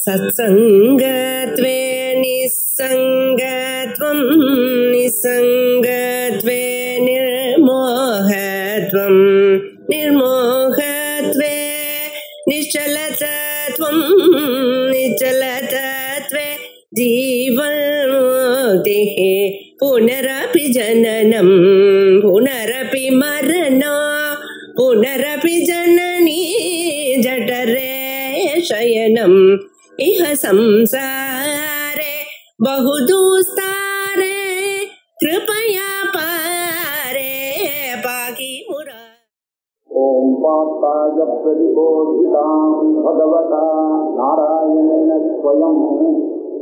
सत्संगत्वे निस्संगत्वं निस्संगत्वे निर्मोहत्वं निर्मोहत्वे निश्चलतत्वं निश्चलतत्वे जीवन्मुक्तिः पुनरपि जननं पुनरपि मरणं पुनरपि जननी जठरे शयनम् इह संसारे बहुदुस्तारे कृपया पारे पाहि मुरा। ओम पार्थाय प्रतिबोधितां भगवता नारायणेन स्वयं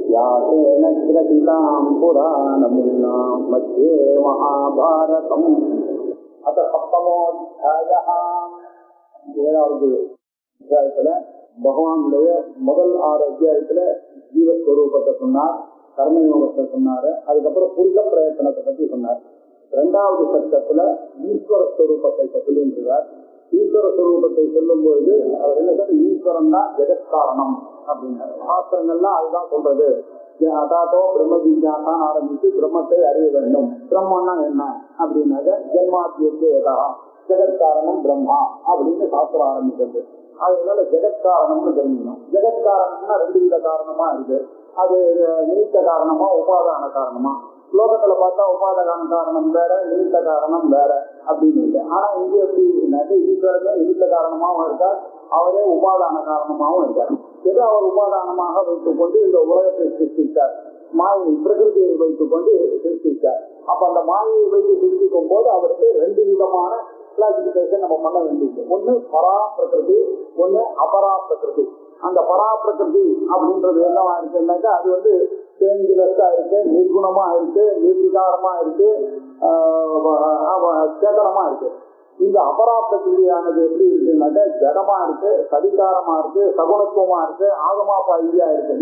व्यासेन ग्रथितां पुराणमुनिना मध्ये महाभारतम् अथ सप्तमोऽध्यायः। ஏழாவது அத்தியாயத்துல பகவானுடைய முதல் 6 அத்தியாயத்துல ஜீவஸ்வரூபத்தை சொன்னார், கர்மயோகத்தை சொன்னாரு, அதுக்கப்புறம் புருஷ பிரயத்தனத்தை பத்தி சொன்னார். 2வது சட்டத்துல ஈஸ்வர ஸ்வரூபத்தை சொல்லுகிறார். ஈஸ்வர ஸ்வரூபத்தை சொல்லும் பொழுது அவர் என்ன சார், ஈஸ்வரன் தான் ஜெகத்காரணம் அப்படின்னாரு. சாஸ்திரங்கள்லாம் அதுதான் சொல்றது. அதாத்தோ பிரம்ம ஜிஜ்ஞாசான்னு ஆரம்பிச்சு பிரம்மத்தை அறிய வேண்டும். பிரம்மன்னா என்ன அப்படின்னாக்க ஜென்மாத்தியத்தை ஏதா ஜெகத்காரணம் பிரம்மா அப்படின்னு சாஸ்திரம் ஆரம்பிக்கிறது. அதனால ஜெகத்காரணம்னு தெரிஞ்சுக்கணும். ஜெகத்காரணம்னா 2 வித காரணமா இருக்கு. அது நிமித்த காரணமா உபாதான காரணமா. லோகத்துல பார்த்தா உபாதான காரணம் வேற, நிமித்த காரணம் வேற அப்படின்னு இருக்கு. ஆனா இங்க எப்படி ஈஸ்வரனே நிமித்த காரணமாவும் இருக்கார், அவரே உபாதான காரணமாவும் இருக்கார். எது அவர் உபாதானமாக வைத்துக் கொண்டு இந்த உலகத்தை சிருஷ்டித்தார், மாயை பிரகிருதியை வைத்துக் கொண்டு சிருஷ்டித்தார். அப்ப அந்த மாயை வைத்து சிருஷ்டிக்கும் போது அவருக்கு 2 விதமான கிளாசிபிகேஷன் நம்ம பண்ண வேண்டியது. ஒண்ணு பரா பிரகிருதி, ஒண்ணு அபரா பிரகிருதி. அந்த பரா பிரகிருதி அப்படின்றது என்னவா இருக்குன்னாக்கா அது சேஞ்சிலஸா இருக்கு, நிர்குணமா இருக்கு, நிர்விகாரமா இருக்கு, சேதனமா இருக்கு. இந்த அபரா பிரகிருதியானது எப்படி இருக்குன்னாக்கா ஜடமா இருக்கு, சதிகாரமா இருக்கு, சகுணத்துவமா இருக்கு, ஆகமாபாயியா இருக்கு,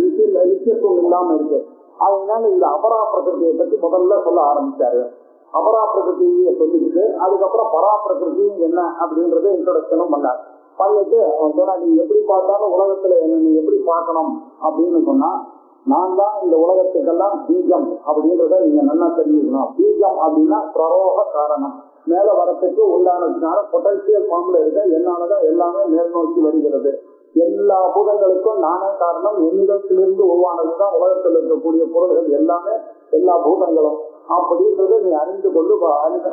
நிச்சயத்துவம் இல்லாம இருக்கு. அதனால இந்த அபரா பிரகிருதியை பத்தி முதல்ல சொல்ல ஆரம்பிச்சாரு. அபரா பிரகிருதியை சொல்லிட்டு அதுக்கப்புறம் பரா பிரகிருதி என்ன அப்படின்றத இன்ட்ரோடக்ஷனும் பண்ணார். பண்ணிட்டு அவன் சொன்னா, நீ எப்படி பார்த்தாலும் உலகத்துல என்ன நீ எப்படி பார்க்கணும் அப்படின்னு சொன்னா, நான் தான் இந்த உலகத்துக்கெல்லாம் பீஜம் அப்படின்றத நீங்க நல்லா தெரிஞ்சுக்கணும். பீஜம் அப்படின்னா பிரரோக காரணம், மேல வரத்துக்கு உண்டானதுனால பொட்டன்சியல் ஃபார்ம்ல இருக்க என்னாலதான் எல்லாமே மேல் நோக்கி வருகிறது. எல்லா பூதங்களுக்கும் நானே காரணம், என்னிடத்திலிருந்து உருவானதுதான் உலகத்தில் இருக்கக்கூடிய பொருள்கள் எல்லாமே, எல்லா பூதங்களும் அப்படின்றத நீ அறிந்து கொண்டு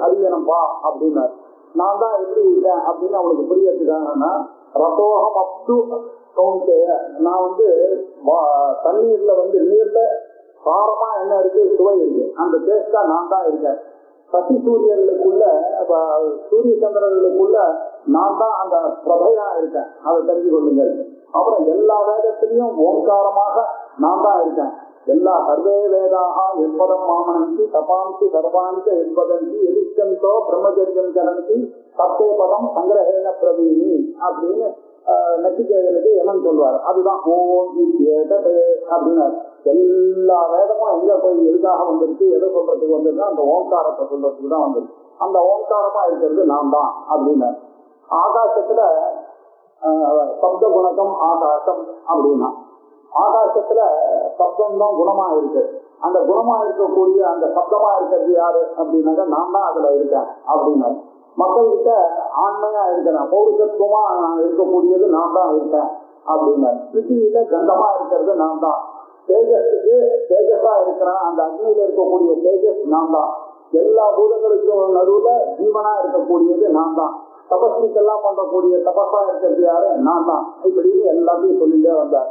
அறியணும்பா அப்படின்னாரு. நான் தான் எப்படி இருக்கேன் அப்படின்னு அவனுக்கு புரியறதுக்காகனா, ரசோகம் அப்து கவுண்டே, நான் தண்ணீர்ல நீர்ல காரமா என்ன இருக்கு, சுவை இருக்கு, அந்த டேஸ்டா நான் தான் இருக்கேன். சசி சூரியர்களுக்குள்ள சூரிய சந்திரர்களுக்குள்ள நான் தான் அந்த பிரபையா இருக்கேன், அதை தெரிஞ்சு கொள்ளுங்கள். அப்புறம் எல்லா வேதத்திலையும் ஓங்காரமாக நான் தான் இருக்கேன். எல்லா சர்வே வேதாக எப்பதம் மாமனந்தி தபாந்தி சர்வாந்த என்பதந்தி எதிர்த்தோ பிரம்மச்சரியம் சரந்தி சத்தே பதம் சங்கிரகேன பிரவீனி அப்படின்னு நச்சிகேதனுக்கு எமன் சொல்வார். அதுதான் ஓம் அப்படின்னாரு. எல்லா வேதமும் எங்க போய் எதுக்காக வந்திருக்கு, எதை சொல்றதுக்கு வந்திருக்கு, அந்த ஓங்காரத்தை சொல்றதுக்கு தான் வந்திருக்கு. அந்த ஓங்காரமா இருக்கிறது நான் தான் அப்படின்னாரு. ஆகாசத்துல சப்த குணகம் ஆகாசம் அப்படின்னா, ஆகாசத்துல சப்தம் தான் குணமா இருக்கு. அந்த குணமா இருக்கக்கூடிய அந்த சப்தமா இருக்கிறது யாரு அப்படின்னாக்க நான் தான் அதுல இருக்கேன் அப்படின்னாரு. மக்கள்கிட்ட ஆண்மையா இருக்கிறேன், பௌருஷத்துவமா நான் இருக்கக்கூடியது நான் தான் இருக்கேன் அப்படின்னாரு. பிருத்திவியில கந்தமா இருக்கிறது நான் தான். தேஜஸுக்கு தேஜஸா இருக்கிறேன், அந்த அக்னியில இருக்கக்கூடிய தேஜஸ் நான் தான். எல்லா பூதங்களுக்கும் நடுவுல ஜீவனா இருக்கக்கூடியது நான் தான். தபஸ்விக்கெல்லாம் பண்றக்கூடிய தபஸா இருக்கிறது யாரு, நான் தான். இப்படின்னு எல்லாத்தையும் சொல்லிட்டே வந்தார்.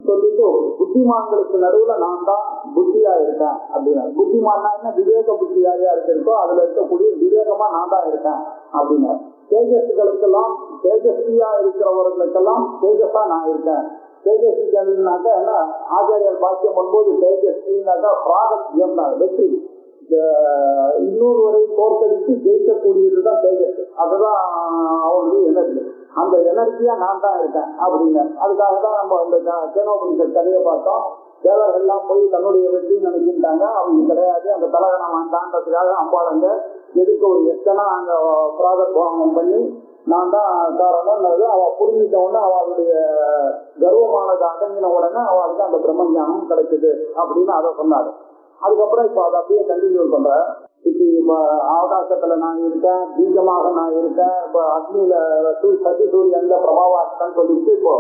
சொல்லிட்டு புத்திமான்களுக்கு நடுவுல நான் தான் புத்தியா இருக்கேன் அப்படின்னா, புத்திமான்னா என்ன, விவேக புத்தி யாரையா இருக்கோ அதுல இருக்கக்கூடிய விவேகமா நான் தான் இருக்கேன் அப்படின்னா. தேஜஸ்களுக்கெல்லாம் தேஜஸ்வியா இருக்கிறவர்களுக்கெல்லாம் தேஜஸா நான் இருக்கேன். தேஜஸ்வினாக்கா என்ன, ஆச்சாரியர் பாக்கியம் பண்ணும்போது தேஜஸ்வினாக்கா பிராகத்தியம் தான், வெற்றி, இன்னொருவரை தோற்கடித்து ஜெயிக்கக்கூடியதுதான் தேஜஸ். அதுதான் அவருடைய எனர்ஜி. அந்த எனர்ஜியா நான் தான் இருக்கேன் அப்படின்னு. அதுக்காக தான் நம்ம இந்த கேனோபனிஷத் கதையை பார்த்தோம். தேவர்கள் எல்லாம் போய் தன்னுடைய வெற்றி நினைக்கிட்டாங்க, அவங்க கிடையாது. அந்த தலகணம் தாண்டதுக்காக அம்பாளங்க எதுக்கு ஒரு எத்தனை அங்க பிராதத்வாகம் பண்ணி நான் தான் காரணம்ன்றது அவ புரிஞ்சிட்ட உடனே அவளுடைய கர்வமானது அடங்கின உடனே அவளுக்கு அந்த பிரம்மஞானம் கிடைக்குது அப்படின்னு அதை சொன்னாரு. அதுக்கப்புறம் இப்ப அதை அப்படியே கண்டினியூ பண்ற. இப்படி ஆகாசத்துல நான் இருக்கேன், பீஜமாக நான் இருக்கேன், இப்ப அக்னியில சதி சூரியன்ல பிரபாவாட்டம் சொல்லிட்டு இப்போ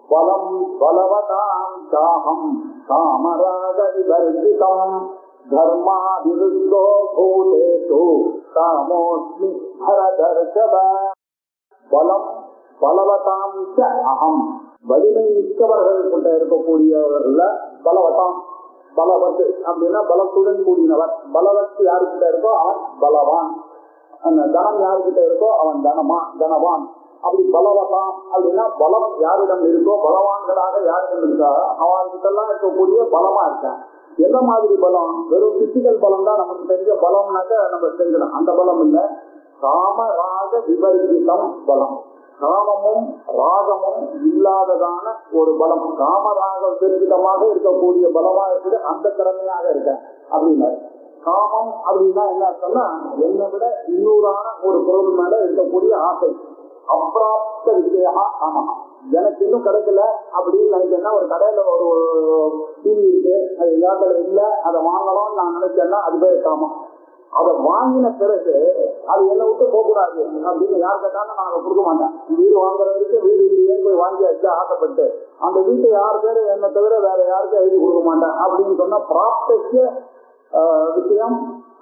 பலம் பலவதாம் சாகம் காமராக விவர்ஜிதம் தர்மா விருத்தோ பூதேஷு காமோஸ்மி பரதர்ஷப. பலம் பலவதாம் ச அகம், வலிமை மிக்கவர்கள் கிட்ட இருக்கக்கூடியவர்கள பலவதாம். பலவத்து அப்படின்னா பலத்துடன் கூடினவர். பலவத்து யாருக்கிட்ட இருக்கோ அவன் பலவான். அந்த தனம் யாருக்கிட்ட இருக்கோ அவன் தனவான். அப்படி பலவதாம் அப்படின்னா பலம் யாரிடம் இருக்கோ, பலவான்களாக யாரிடம் இருக்கா அவன்கிட்ட எல்லாம் இருக்கக்கூடிய பலமா இருக்கேன். எந்த மாதிரி பலம்? வெறும் பிசிக்கல் பலம் தான் நமக்கு தெரிஞ்ச பலம்னாக்க நம்ம தெரிஞ்சிடும். அந்த பலம் இல்ல, காமராக விபரீதம் பலம். காமமும் ராகமும் இல்லாததான ஒரு பலம். காமராக விபரீதமாக இருக்கக்கூடிய பலமா இருக்குது, அந்த திறமையாக இருக்க அப்படின்னா. காமம் அப்படின்னா என்ன அர்த்தம்னா, என்னை விட இன்னொரான ஒரு பொருள் மேல இருக்கக்கூடிய ஆசை. அப்பிராப்த விஷயா காமம். எனக்கு இன்னும் கிடைக்கல அப்படின்னு நினைச்சேன்னா, ஒரு கடையில ஒரு டிவி இருக்கு, அது எல்லாத்துல இல்ல, அதை வாங்கணும்னு நான் நினைச்சேன்னா அது பேர் காமம். அதை வாங்கின பிறகு அது என்னை விட்டு போகக்கூடாது அப்படின்னு யார் கேட்டாலும் நான் அதை கொடுக்க மாட்டேன். வீடு வாங்குற வரைக்கும் வீடு இல்லையே போய் வாங்கி வச்சு ஆசைப்பட்டு அந்த வீட்டை யார் பேரு என்னை தவிர வேற யாருக்கும் எழுதி கொடுக்க மாட்டேன் அப்படின்னு சொன்னா பிராப்திய விஷயம்.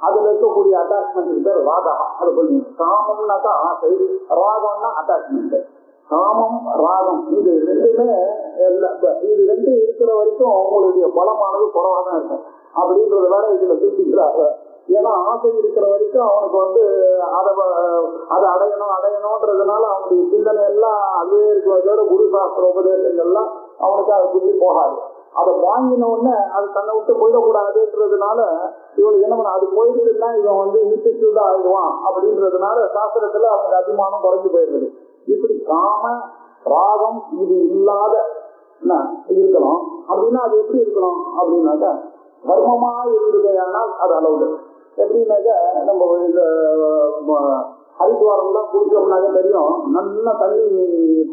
அதுல இருக்கக்கூடிய அட்டாச்மெண்ட் பேர் ராகா. அது பண்ணி காமம்னாக்கா ஆசை, ராகம்னா அட்டாச்மெண்ட். காமம் ராகம் இது ரெண்டுமே இது ரெண்டு இருக்கிற வரைக்கும் உங்களுடைய பலமானது குறைவா தான் இருக்கும் அப்படின்றது வேற இதுல சூச்சிக்கிறாங்க. ஏன்னா ஆசை இருக்கிற வரைக்கும் அவனுக்கு அதை அடையணும்ன்றதுனால அவனுடைய சிந்தனை எல்லாம் அதுவே இருக்கிறதோட குரு சாஸ்திர உபதேசங்கள்லாம் அவனுக்கு அதை புத்தி போகாது. அதை வாங்கின உடனே அது தன்னை விட்டு போயிடக்கூடாதுன்றதுனால இவனுக்கு என்ன பண்ண, அது போயிடுச்சுன்னா இவன் இன்ஸ்டிடியூட் ஆயிடுவான் அப்படின்றதுனால சாஸ்திரத்துல அவனுக்கு அபிமானம் குறைஞ்சு போயிடுது. இப்படி காம ராகம் இது இல்லாத இருக்கணும். அப்படின்னா அது எப்படி இருக்கணும் அப்படின்னாக்கா, தர்மமா இருந்ததையானால் அது அளவுடு. எப்படின்னாக்க நம்ம இந்த ஹரித்வாரம்லாம் குளிச்சோம்னாக்க தெரியும், நல்ல தண்ணி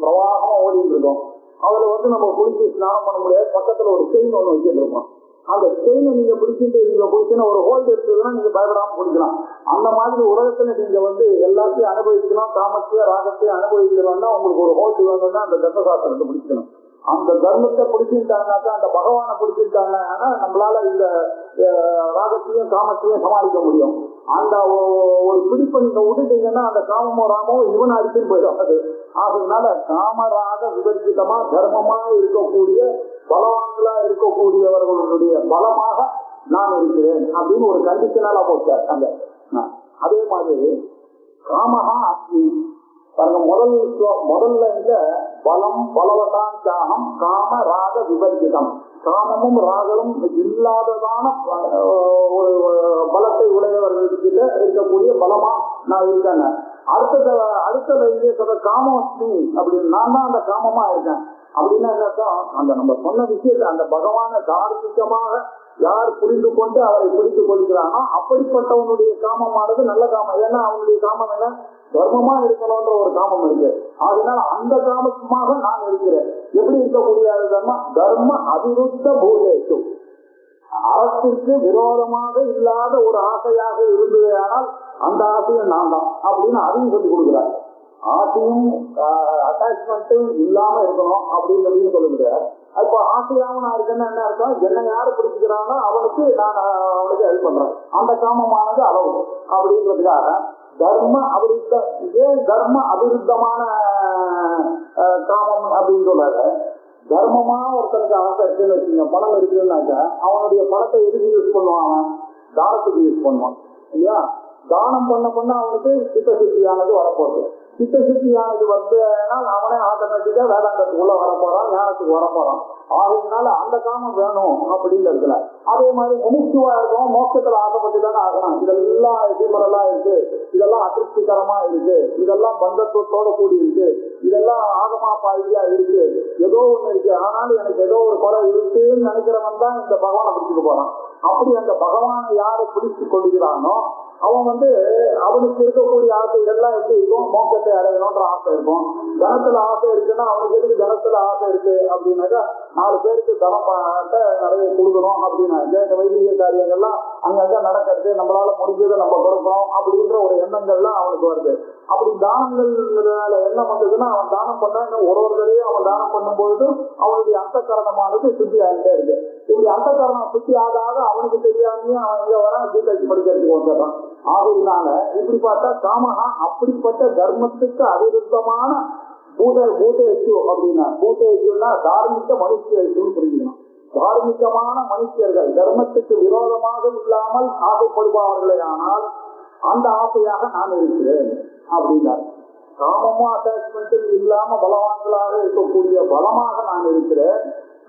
பிரவாகமா ஓடிட்டு இருக்கோம். அதுல நம்ம குளிச்சு ஸ்நானம் பண்ண முடியாது. பக்கத்துல ஒரு செயின் ஒண்ணு வச்சுட்டு இருக்கோம். அந்த செயினை நீங்க பிடிச்சிட்டு நீங்க குளிச்சுன்னா ஒரு ஹோல்டு இருந்ததுன்னா நீங்க பயப்படாம குளிக்கலாம். அந்த மாதிரி உலகத்துல நீங்க எல்லாத்தையும் அனுபவிக்கணும், காமத்தையும் ராகத்தையும் அனுபவிக்கணும்னா உங்களுக்கு ஒரு ஹோல்டு வேணும்னா அந்த தர்மசாஸ்திரத்தை பிடிக்கணும். அந்த தர்மத்தை பிடிச்சிட்டாங்கனாக்கா, அந்த பகவானை பிடிச்சிட்டாங்கன்னா நம்மளால இந்த ராகத்தையும் காமத்தையும் சமாளிக்க முடியும். அந்த ஒரு பிடிப்பை நீங்க விட்டுட்டீங்கன்னா அந்த காமமோ ராமோ இவன் அடிச்சுன்னு போயிடும். அது ஆகையினால காமராக விபரிச்சிதமா தர்மமா இருக்கக்கூடிய பலவான்களா இருக்கக்கூடியவர்களுடைய பலமாக நான் இருக்கிறேன் அப்படின்னு ஒரு கண்டிஷனால போட்டார் அங்க. அதே மாதிரி காமஹா அஸ்மி பாருங்க, முதல்ல இந்த பலம் பலவதான் தியாகம் காம ராக விபரிதம். காமமும் ராகமும் இல்லாததான ஒரு பலத்தை உடையவர்கிட்ட இருக்கக்கூடிய பலமா நான் இருக்கேன். அடுத்த இங்கே சொல்ற காமஸ்மி அப்படின்னு நான் தான் அந்த காமமா இருக்கேன் அப்படின்னா என்னக்கா, அந்த நம்ம சொன்ன விஷயத்தை அந்த பகவானை தார்மீகமாக யார் புரிந்து கொண்டு அவரை பிடித்துக் கொள்கிறானோ அப்படிப்பட்டவனுடைய காமமானது நல்ல காமம். ஏன்னா அவனுடைய காமம் என்ன, தர்மமா இருக்கணும்ன்ற ஒரு காமம் இருக்கு. அதனால அந்த காமமாக நான் இருக்கிறேன். எப்படி இருக்கக்கூடிய தர்ம அபிருத்த பூதேஷு, அரசிற்கு விரோதமாக இல்லாத ஒரு ஆசையாக இருந்தது. ஆனால் அந்த ஆசையும் நான் தான் அப்படின்னு அதையும் சொல்லி கொடுக்கிறார். ஆசையும் அட்டாச்மெண்ட்டும் இல்லாம இருக்கணும் அப்படின்னு சொல்ல முடியாது. அப்ப ஆசையாவும் நான் இருக்கேன்னா என்ன அர்த்தம், என்னை யாரு பிடிச்சிக்கிறானோ அவனுக்கு நான் அவனுக்கு ஹெல்ப் பண்றேன். அந்த காமமானது அளவு அப்படின்றதுக்காக தர்ம அபிருத்த, இதே தர்ம அபிருத்தமான காமம் அப்படின்னு சொல்றாரு. தர்மமா ஒருத்தனுக்கு ஆசை இருக்குன்னு வச்சுங்க, பணம் இருக்குன்னாக்க அவனுடைய பணத்தை எதுக்கு யூஸ் பண்ணுவான், அவன் தானத்துக்கு யூஸ் பண்ணுவான் இல்லையா. தானம் பண்ண அவனுக்கு சித்தசுத்தியானது வரப்போகுது. சித்தசுத்தியானது வந்தனால் அவனே ஆட்டோமேட்டிக்கா வேதாந்தத்துக்குள்ள வரப்போறான், ஞானத்துக்கு வரப்போறான். ஆகையினால அந்த காமம் வேணும் அப்படின்னு இருக்குல்ல. அதே மாதிரி முமுட்சுவா இருக்கும், மோட்சத்துல ஆசைப்பட்டுதானே ஆகணும். இதெல்லாம் எதிர்மறலா இருக்கு, இதெல்லாம் அதிருப்திகரமா இருக்கு, இதெல்லாம் பந்தத்துவத்தோட கூடி இருக்கு, இதெல்லாம் ஆகமா பாதியா இருக்கு, ஏதோ ஒண்ணு இருக்கு. ஆனாலும் எனக்கு ஏதோ ஒரு குறை இருக்குன்னு நினைக்கிறவன் தான் இந்த பகவானை பிடிச்சிட்டு போறான். அப்படி அந்த பகவானை யாரு பிடிச்சு கொள்கிறானோ அவன் அவனுக்கு இருக்கக்கூடிய ஆசைகள்லாம் எப்படி இருக்கும், மோட்சத்தை அடையணும்ன்ற ஆசை இருக்கும். தனத்துல ஆசை இருக்குன்னா அவனுக்கு எதுக்கு தனத்துல ஆசை இருக்கு அப்படின்னாக்கா 4 பேருக்கு தனம் நிறைய கொடுக்கணும் அப்படின்னாக்க இந்த வைதிக காரியங்கள்லாம் அங்கங்க நடக்கிறது, நம்மளால முடிஞ்சதை நம்ம கொடுக்கணும் அப்படின்ற ஒரு எண்ணங்கள்லாம் அவனுக்கு வருது. அப்படி தானங்கள்னால எண்ணம் வந்ததுன்னா அவன் தானம் பண்ண ஒரு தடையும் அவன் தானம் பண்ணும்பொழுது அவனுடைய அந்தக்கரணமானது சுத்தி ஆகிட்டே இருக்கு. இப்படி அந்தக்கரணம் சுத்தி ஆகாத அவனுக்கு தெரியாமையே அவன் எங்க வரான், கீதைக்கு படிக்கிறதுக்கு வந்துடுறான். ஆகையினால இப்படி பார்த்தா காமஹா அப்படிப்பட்ட தர்மத்துக்கு அவிருத்தமான பூதேஷு அப்படின்னா, பூதேஷுன்னா தார்மீக மனுஷேஷுன்னு புரிஞ்சுக்கணும். தார்மீகமான மனுஷர்கள் தர்மத்துக்கு விரோதமாக இல்லாமல் ஆசைப்படுபவர்களே ஆனால் அந்த ஆசையாக நான் இருக்கிறேன் அப்படின்னார். காமமும் அட்டாச்மெண்ட்டும் இல்லாம பலவான்களாக இருக்கக்கூடிய பலமாக நான் இருக்கிறேன்,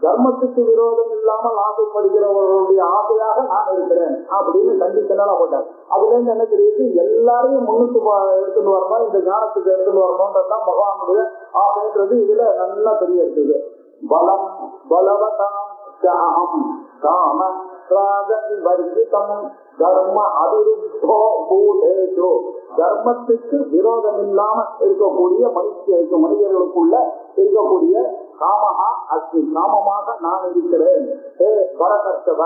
தர்மத்துக்கு விரோதம் இல்லாமல் ஆசைப்படுகிறவர்களுடைய ஆசையாக நான் இருக்கிறேன் அப்படின்னு கண்டிஷனால போட்டார். அதுல இருந்து என்ன தெரியுது, எல்லாரையும் முன்னுக்கு எடுத்துட்டு வரணும், இந்த ஞானத்துக்கு எடுத்துட்டு வரணும்ன்றதுதான் பகவானுடைய ஆசைன்றது இதுல நல்லா தெரிய இருக்குது. பலம் பலவதாம் காம வர்ஜிதம் தர்ம அவிருத்தோ பூதேஷு, தர்மத்துக்கு விரோதம் இல்லாம இருக்கக்கூடிய மனிதர்களுக்குள்ள இருக்கக்கூடிய காமஹா அஸ்மி, காமமாக நான் இருக்கிறேன். பரதர்ஷப,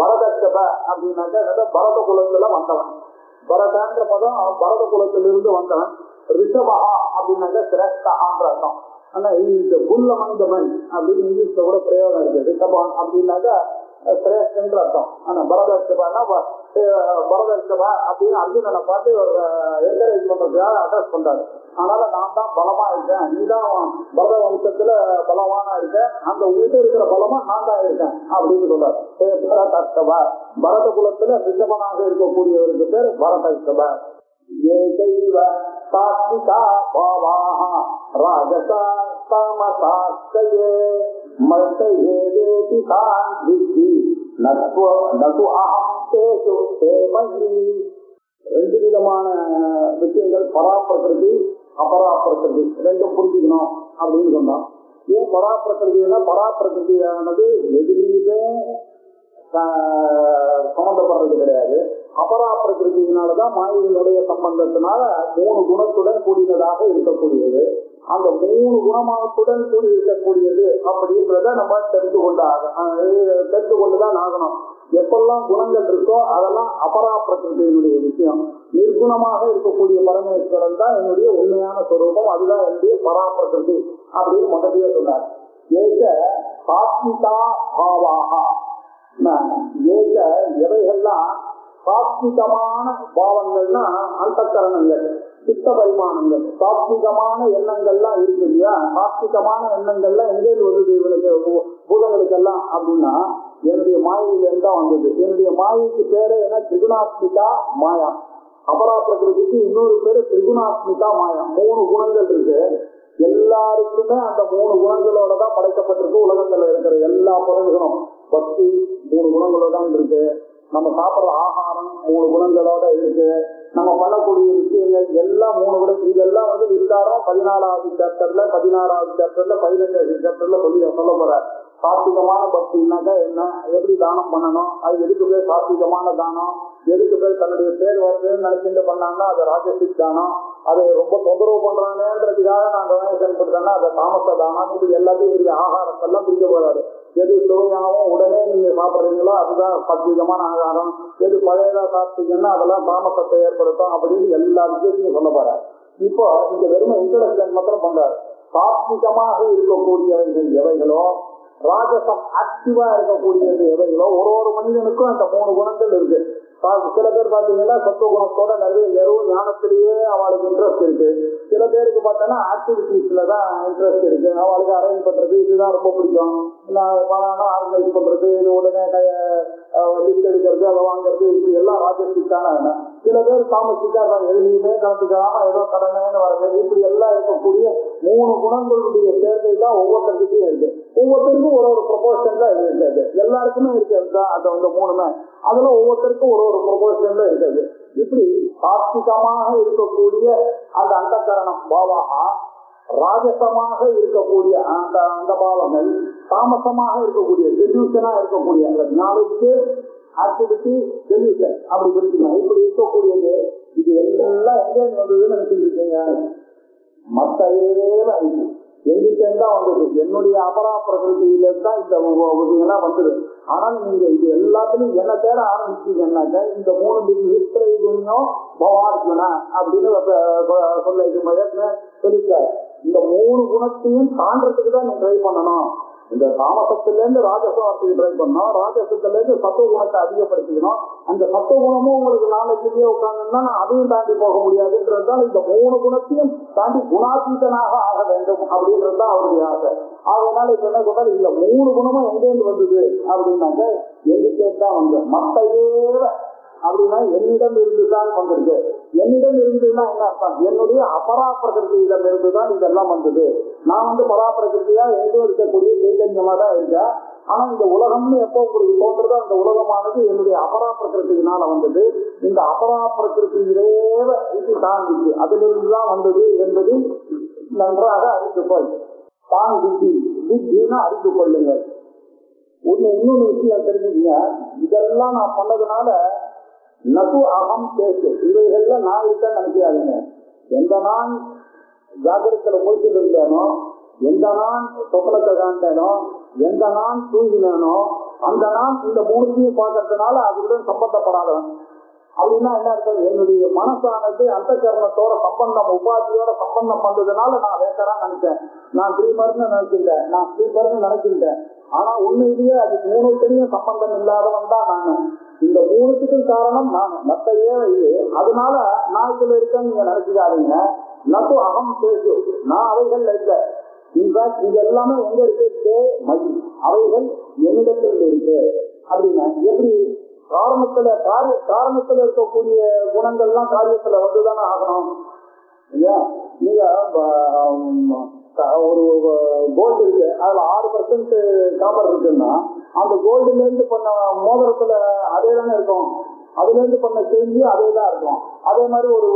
பரதர்ஷப அப்படின்னாக்க பரத குலத்துல வந்தவன். பரதன்ற பதம் அவன் பரத குலத்திலிருந்து வந்தவன். ரிஷபஹா அப்படின்னாக்க சிரேஷ்டஹான்ற அர்த்தம். ஆனா இந்த புல்லமந்தமன் அப்படின்னு இங்கிலீஷ்ல கூட பிரயோகம் இருக்கு. ரிஷபான் அப்படின்னாக்கா சிரேஷ்டன்ற அர்த்தம். ஆனா பரதர்ஷபான்னா பரதர்ஷபா அப்படின்னு அர்ஜுனனை பார்த்து என்கரேஜ் பண்றதுக்காக அட்ரஸ் பண்றாரு. அதனால நான் தான் பலமா இருக்கேன், நீதான் பரத வம்சத்துல பலவானா இருக்க, அந்த உயிர் இருக்கிற பலமா நான் தான் இருக்கேன் அப்படின்னு சொல்றாரு. பரதர்ஷபா, பரத குலத்துல ரிஷபனாக இருக்கக்கூடியவருக்கு பேர் பரதர்ஷபா. சாத்விகா பாவாஹ ராஜசா தாமசாஸ்தயே மர்த்தயேதி தான் வித்தி நது அஹம் தேசு சேமயி. 2 விதமான விஷயங்கள், பராப்பிரகிருதி அபராப்பிரகிருதி, ரெண்டும் புரிஞ்சுக்கணும் அப்படின்னு சொன்னோம். ஏன் பராப்பிரகிருதினா, பராப்பிரகிருதியானது எதிரியுமே சம்பந்தப்படுறது கிடையாது. அபராப்பிரகிருதியினாலதான் மாயினுடைய சம்பந்தத்தினால 3 குணத்துடன் கூடியதாக இருக்கக்கூடியது. அந்த 3 குணமாகத்துடன் கூடி இருக்கக்கூடியது அப்படின்றத நம்ம தெரிந்து கொண்டுதான் ஆகணும். எப்பெல்லாம் குணங்கள் இருக்கோ அதெல்லாம் அபராப்பிரகிருதியினுடைய விஷயம். நிர்குணமாக இருக்கக்கூடிய பரமேஸ்வரன் தான் என்னுடைய உண்மையான சொரூபம், அதுதான் என்னுடைய பராப்பிரகிருதி அப்படின்னு முதலியே சொன்னார். ஏக சாத்விகா பாவாகா, ஏக எவைகள்லாம் சாத்விகமான பாவங்கள்னா அந்தக்கரணங்கள், சித்த பரிமாணங்கள், சாத்விகமான எண்ணங்கள்லாம் இருக்கு இல்லையா. சாத்விகமான எண்ணங்கள்லாம் எங்கேருந்து வந்தது இவனுக்கு பூதங்களுக்கெல்லாம் அப்படின்னா என்னுடைய மாயிலிருந்து தான் வந்தது. என்னுடைய மாயைக்கு பேரு என்ன, திரிகுணாத்மிகா மாயா. அபராப்பிரகிருதிக்கு இன்னொரு பேரு திரிகுணாத்மிகா மாயா. 3 குணங்கள் இருக்கு. எல்லாருக்குமே அந்த 3 குணங்களோட தான் படைக்கப்பட்டிருக்கு. உலகத்துல இருக்கிற எல்லா பொருள்களும் பக்தி 3 குணங்களோட தான் இருக்கு. நம்ம சாப்பிட்ற ஆகாரம் 3 குணங்களோட இருக்கு. நம்ம பண்ணக்கூடிய விஷயங்கள் எல்லாம் 3 குணம். இதெல்லாம் விஸ்தாரம் 14வது சாப்டர்ல 16வது சாப்டர்ல 18வது சாப்டர்ல சொல்ல போற. சாத்விகமான பக்தினாக்கா என்ன, எப்படி தானம் பண்ணணும், அது எதுக்கு பேர் சாத்விகமான தானம், எதுக்கு பேர் தன்னுடைய பேர் வருதுன்னு நினைச்சுட்டு பண்ணாங்கன்னா அது ராஜசிக் தானம், அது ரொம்ப தொந்தரவு பண்றாங்கன்றதுக்காக நான் டொனேஷன் கொடுத்தேன்னா அதை தாமச தானம். இது எல்லாத்தையும் பெரிய ஆகாரத்தெல்லாம் பிரிக்க போறாரு. எது சுவையாகவும் உடனே நீங்க சாப்பிட்றீங்களோ அதுதான் சாத்விகமான ஆகாரம், எது பழையதா சாப்பிட்டீங்கன்னா அதெல்லாம் தாமசத்தை ஏற்படுத்தும் அப்படின்னு எல்லா விஷயத்தையும் சொல்ல போறாரு. இப்போ இந்த வெறுமை இன்ட்ரடக்ஷன் மாத்திரம் பண்றாரு. சாத்விகமாக இருக்கக்கூடியவைகள் எவைகளோ, ராஜசம் ஆக்டிவா இருக்கக்கூடியது எவைகளோ, ஒரு மனிதனுக்கும் அந்த 3 குணங்கள் இருக்கு. சில பேர் பாத்தீங்கன்னா சத்துவ குணத்தோட நிறைய ஞானத்திலேயே அவளுக்கு இன்ட்ரெஸ்ட் இருக்கு. சில பேருக்கு பார்த்தோன்னா ஆக்டிவிட்டிஸ்ல தான் இன்ட்ரெஸ்ட் இருக்கு. அவளுக்கு அரேஞ்ச் பண்றது இதுதான் ரொம்ப பிடிக்கும். ஆர்கனைஸ் பண்றது, இது உடனே லிஸ்ட் எடுக்கிறது, அதை வாங்குறது, இப்படி எல்லாம் ராஜசிக்கான. சில பேர் தாமசிக்கா எதுலையுமே கலந்துக்காம ஏதோ கடனேன்னு வரது, இப்படி எல்லாம் இருக்கக்கூடிய 3 குணங்களுடைய சேர்க்கை தான் ஒவ்வொருத்தருக்கும் இருக்கு. ஒவ்வொருத்தருக்கும் ஒரு ப்ரொபோர்ஷன்ல இருக்காது. எல்லாருக்குமே இருக்கிறது தான் அந்த 3மே. அதுல ஒவ்வொருத்தருக்கும் ஒரு ப்ரொபோர்ஷன்ல இருக்காது. இப்படி சாத்விகமாக இருக்கக்கூடிய அந்த அந்தக்கரணம் பாவாகா, ராஜசமாக இருக்கக்கூடிய அந்த பாவங்கள், தாமசமாக இருக்கக்கூடிய செல்யூஷனா இருக்கக்கூடிய அந்த நாளுக்கு ஆக்டிவிட்டி சொல்யூஷன் அப்படி பிரிச்சுக்கலாம். இப்படி இருக்கக்கூடியது இது எல்லாம் எங்க வந்ததுன்னு நினைச்சிட்டு இருக்கீங்க? மத்த எங்கிட்ட தான் வந்தது. என்னுடைய அபரா பிரகிருதியில தான் இந்த இதெல்லாம் வந்தது. ஆனால் நீங்க இது எல்லாத்துலயும் என்ன தேட ஆரம்பிச்சீங்கன்னாக்க இந்த 3 விஸ்திரையும் பவார்ஜுனா அப்படின்னு சொல்லிட்டாரு. இந்த 3 குணத்தையும் தாண்டறதுக்கு தான் நீங்க ட்ரை பண்ணணும். இந்த தாமசத்துல இருந்து ராஜசத்துக்கு ட்ரை பண்ணணும், ராஜசத்துல இருந்து சத்துவ குணத்தை அதிகப்படுத்திக்கணும். அந்த சத்துவ குணமும் உங்களுக்கு நாளைக்குள்ளேயே உட்காந்துன்னா அதையும் தாண்டி போக முடியாதுன்றதுதான் இந்த 3 குணத்தையும் தாண்டி குணாதீதனாக ஆக வேண்டும் அப்படின்றதுதான் அவருடைய ஆசை. அதனால இப்ப என்ன சொல்றாரு, இந்த 3 குணமும் எங்கேருந்து வந்தது அப்படின்னாக்க எங்கிட்ட தான் வந்து மத்தையேவ அப்படின்னா என்னிடம் இருந்துதான் வந்திருக்கு. என்னிடம் இருந்துன்னா என்ன அர்த்தம்? என்னுடைய அபரா பிரகிருதியிடம் இருந்துதான் இதெல்லாம் வந்தது. நான் வந்து பராபிரகிருதியா எங்கும் இருக்கக்கூடிய சைதன்யமா தான் இருக்கேன். ஆனா இந்த உலகம்னு எப்போ உங்களுக்கு தோன்றதோ அந்த உலகமானது என்னுடைய அபரா பிரகிருதியினால வந்தது. இந்த அபரா பிரகிருதியிலேவ இது தாண்டிச்சு அதிலிருந்துதான் வந்தது என்பது நன்றாக அறிந்து கொள். தான் புத்தினா அறிந்து கொள்ளுங்கள். இன்னொன்னு விஷயம் தெரிஞ்சுங்க, இதெல்லாம் நான் பண்ணதுனால நது அகம் பேசு இவைகள்ல நான் இருக்கேன்னு நினைக்காதீங்க. எந்த நான் ஜாகிரத்துல முடிச்சுட்டு இருந்தேனோ, எந்த நான் சொப்பனத்தை காண்டேனோ, எந்த நான் தூங்கினேனோ அந்த நான் இந்த 3 பார்க்கறதுனால அதுடன் சம்பந்தப்படாதவன். அப்படின்னா என்ன அர்த்தம்? என்னுடைய மனசானது அந்த கரணத்தோட சம்பந்தம் உபாதியோட சம்பந்தம் பண்றதுனால நான் வேக்கரா நினைச்சேன், நான் ஸ்ரீமர்னு நினைச்சிருந்தேன், நான் ஸ்ரீமர்னு நினைச்சிருந்தேன். ஆனா உண்மையிலேயே அது 3த்துலயும் சம்பந்தம் இல்லாதவன் தான் நானு. இந்த 3த்துக்கும் காரணம் நான் மத்தையே இது. அதனால நான் இதுல இருக்கேன்னு நீங்க நினைச்சுக்காதீங்க. நது அகம் பேசு, நான் அவைகள் இல்லை. இன்ஃபேக்ட் இது எல்லாமே எங்க இருக்கு? மதி அவைகள் என்னிடத்தில் இருக்கு. அப்படின்னா எப்படி? காரணத்துல இருக்கக்கூடிய குணங்கள்லாம் காரியத்துல வந்துதானே ஆகணும். இல்லையா? நீங்க ஒரு கோல்டு இருக்கு, அதுல 6% காப்பர் இருக்குன்னா அந்த கோல்டுல இருந்து பண்ண மோதிரத்துல அதே தானே இருக்கும், அதுல இருந்து பண்ண செஞ்சு அதே தான் இருக்கும். அதே மாதிரி ஒரு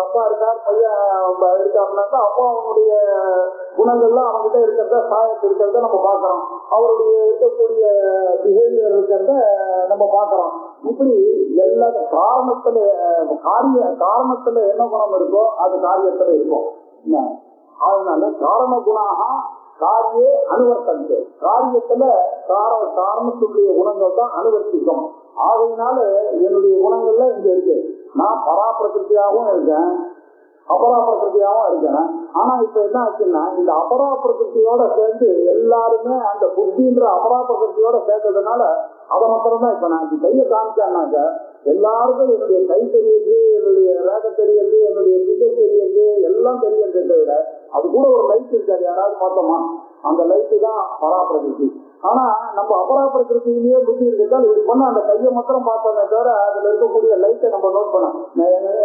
அப்பா இருக்கார், பையன் இருக்காருனாக்கா அப்பா அவனுடைய குணங்கள்லாம் அவங்ககிட்ட இருக்கிறத சாயத்து இருக்கிறத நம்ம பார்க்கிறோம், அவருடைய இருக்கக்கூடிய பிஹேவியர் இருக்கிறத நம்ம பார்க்கிறோம். இப்படி எல்லா காரணத்துல என்ன குணம் இருக்கோ அது காரியத்துல இருக்கும். அதனால காரண குணாக காரிய அனுவர்த்தந்து, காரியத்துல காரணத்துடைய குணங்கள் தான் அனுவர்த்திக்கும். ஆகையினால என்னுடைய குணங்கள்ல இங்க இருக்கு. நான் பராபிரகிருதியாகவும் இருக்கேன், அபராபிரகிருதியாகவும் இருக்கேன். ஆனா இப்ப என்ன ஆச்சுன்னா இந்த அபராபிரகிருதியோட சேர்ந்து எல்லாருமே அந்த புத்தின்ற அபராபிரகிருதியோட சேர்ந்ததுனால அதை மாத்திரம் தான் இப்ப நான் கையை காமிச்சேன்னாக்க எல்லாருக்கும் என்னுடைய கை தெரியுது, என்னுடைய ரேக தெரியுது, என்னுடைய சிகை தெரியுது, எல்லாம் தெரியுது. விட அது கூட ஒரு லைட் இருக்காது, யாராவது பார்த்தோமா? அந்த லைட்டு தான் பராபிரகிருதி. ஆனா நம்ம அபராபிரகிருதியிலேயே புத்தி இருக்கிறதால் இது பண்ண அந்த கையை மாத்திரம் பார்த்தோமே தவிர அதுல இருக்கக்கூடிய லைட்டை நம்ம நோட் பண்ணோம்.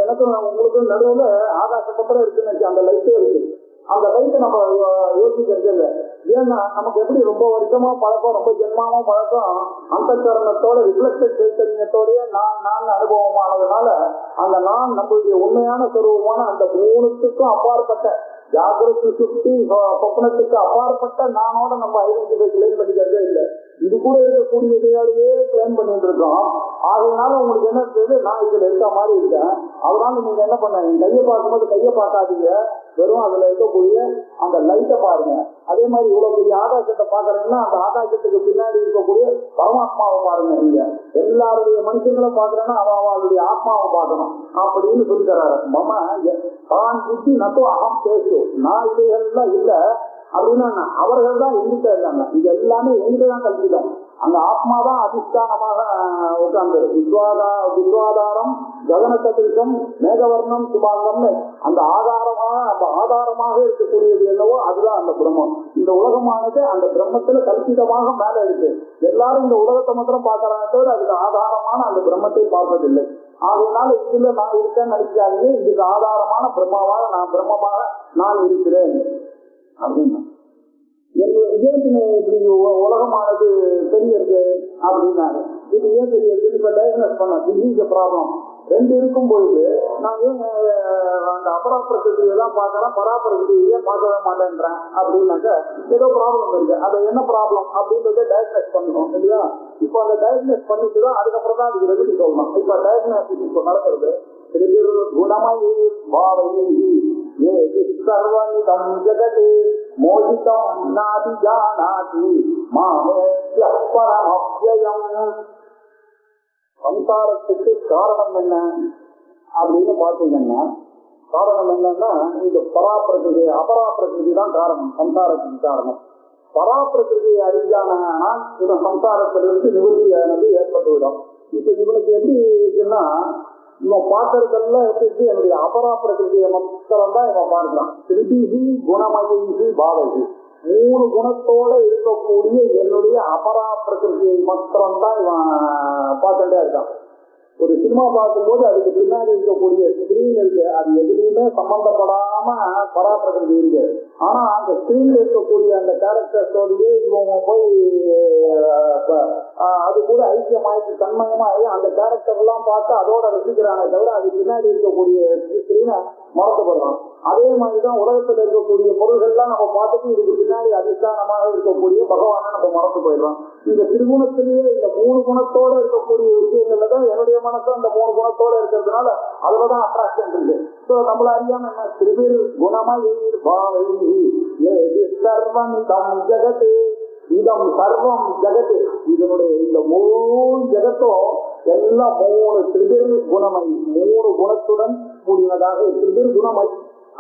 எனக்கும் உங்களுக்கும் நடுவில் ஆகாச பத்திரம் இருக்குன்னு அந்த லைட்டே இருக்கு. அந்த லைட்டை நம்ம யோசிக்கிறது இல்லை. ஏன்னா நமக்கு எப்படி ரொம்ப வருஷமா பழக்கம், ரொம்ப ஜென்மாவும் பழக்கம் அந்த கரணத்தோட ரிஃப்ளெக்டட் சைத்தன்யத்தோடய நான் அனுபவமானதுனால அந்த நான் நம்மளுடைய உண்மையான சொரூபமான அந்த 3த்துக்கும் அப்பாற்பட்ட ஜாகிரதி சுத்தி சொப்னத்துக்கு அப்பாற்பட்ட நானோட நம்ம ஐடென்டிஃபை கிளைம் பண்ணிக்கிறதே இல்லை. இது கூட இருக்கக்கூடியதையாலேயே கிளைம் பண்ணிட்டு இருக்கோம். அதனால உங்களுக்கு என்ன இருக்குது, நான் இதுல இருக்க மாதிரி இருக்கேன். அதனால நீங்க என்ன பண்ண, என் கையை பார்க்கும்போது கையை பார்க்காதீங்க, வெறும் அதுல இருக்கக்கூடிய அந்த லைட்டை பாருங்க. அதே மாதிரி இவ்வளவு பெரிய ஆகாசத்தை பாக்குறீங்கன்னா அந்த ஆகாசத்துக்கு பின்னாடி இருக்கக்கூடிய பரமாத்மாவை பாருங்க. நீங்க எல்லாருடைய மனுஷங்களை பாக்குறேன்னா அவனுடைய ஆத்மாவை பார்க்கணும் அப்படின்னு சொல்லி தர்றாரு. மம தான் புத்தி நட்டு அகம் பேசு, நான் இதைகள்லாம் இல்ல அப்படின்னா அவர்கள் தான் எங்கிட்ட இருக்காங்க. இது எல்லாமே எங்கிட்ட தான் கல்விதான். அந்த ஆத்மா தான் அதிஷ்டானமாக உட்கார்ந்து விஸ்வாதாரம் ககனத்திற்கும் மேகவர்ணம் சுபாங்கம்னு அந்த ஆதாரமாக இருக்கக்கூடியது என்னவோ அதுதான் அந்த பிரம்மம். இந்த உலகமானது அந்த பிரம்மத்துல கல்பிதமாக மேல இருக்கு. எல்லாரும் இந்த உலகத்தை மாத்திரம் பார்க்கறாங்க தவிர அதுக்கு ஆதாரமான அந்த பிரம்மத்தை பார்ப்பதில்லை. அதனால இதுல நான் இருக்கேன்னு நினைக்காதீங்க, இதுக்கு ஆதாரமான பிரம்மமாக நான் இருக்கிறேன் அப்படின்னா இப்படி உலகமானது தெரியுது அப்படின்னாரு. இது ஏன் தெரியுது? இப்ப டயக்னோஸ் பண்ண திஸ் ப்ராப்ளம் 2 இருக்கும் பொழுது நான் ஏன் அந்த அபராபிரகிருதியெல்லாம் பார்க்கறேன், பராபிரகிருதியே பார்க்கவே மாட்டேன்றேன் அப்படின்னாக்க ஏதோ ப்ராப்ளம் இருக்கு. அது என்ன ப்ராப்ளம் அப்படின்றத டயக்னோஸ் பண்ணணும். இல்லையா? இப்போ அந்த டயக்னோஸ் பண்ணிட்டு தான் அதுக்கப்புறம் தான் அதுக்கு ரெமெடி சொல்லணும். இப்ப டயக்னோசிஸ் இப்போ நடக்கிறது குணமயி பாவையி சர்வமிதம் ஜெகதே மோகிதம் நாதி ஜானாதி மாமேத்ய பரமவ்யயம். சம்சாரத்துக்கு காரணம் என்ன அப்படின்னு பாத்தீங்கன்னா, காரணம் என்னன்னா இந்த பராப்பிரகிருதி அபராப்பிரகிருதி தான் காரணம். சம்சாரத்துக்கு காரணம் பராப்பிரகிருதியை அறிஞ்சானா இவன் சம்சாரத்திலிருந்து நிவர்த்தியானது ஏற்பட்டுவிடும். இப்ப இவனுக்கு எப்படி இருக்குன்னா, இவன் பார்க்கறதெல்லாம் எப்படி இருக்கு, என்னுடைய அபராப்பிரகிருதியை மாத்திரம் தான் இவன் பார்க்கிறான். திருப்தி குணமயி பாவகி, 3 குணத்தோட இருக்கக்கூடிய என்னுடைய அபராப்பிரகிருதியை மாத்திரம் தான் இவன் பார்த்துட்டே இருக்கான். ஒரு சினிமா பார்க்கும்போது அதுக்கு பின்னாடி இருக்கக்கூடிய ஸ்கிரீன் இருக்கு, அது எதுலையுமே சம்பந்தப்படாம பராப்பிரகிருதி இருக்கு. ஆனா அந்த ஸ்கிரீன்ல இருக்கக்கூடிய அந்த கேரக்டர்ஸோடயே இவங்க போய் அது கூட ஐக்கியமாயிட்டு தன்மயமாயி அந்த கேரக்டர் எல்லாம் பார்த்து அதோட ரசிக்கிறானே தவிர அது பின்னாடி இருக்கக்கூடிய ஸ்கிரீனை மறந்துப்படுறான். அதே மாதிரிதான் உலகத்துல இருக்கக்கூடிய பொருள்கள்லாம் நம்ம பார்த்துட்டு இதுக்கு பின்னாடி அதிஷ்டானமாக இருக்கக்கூடிய பகவானை நம்ம மறந்து போயிடுறோம். இந்த திருகுணத்திலேயே இந்த 3 குணத்தோட இருக்கக்கூடிய விஷயங்கள்ல தான் என்னுடைய மனசு அந்த 3 குணத்தோட இருக்கிறதுனால அதுலதான் அட்ராக்ஷன் இருக்கு. ஸோ நம்மள அறியாம என்ன திருபிர் குணமயி பாவையி சர்வமிதம் ஜெகதே இதம் சர்வம் ஜெகத்து, இதனுடைய இந்த முழு ஜெகத்தும் எல்லாம் 3 திருபிர் குணமை, 3 குணத்துடன் கூடியதாக திருபிர் குணமை.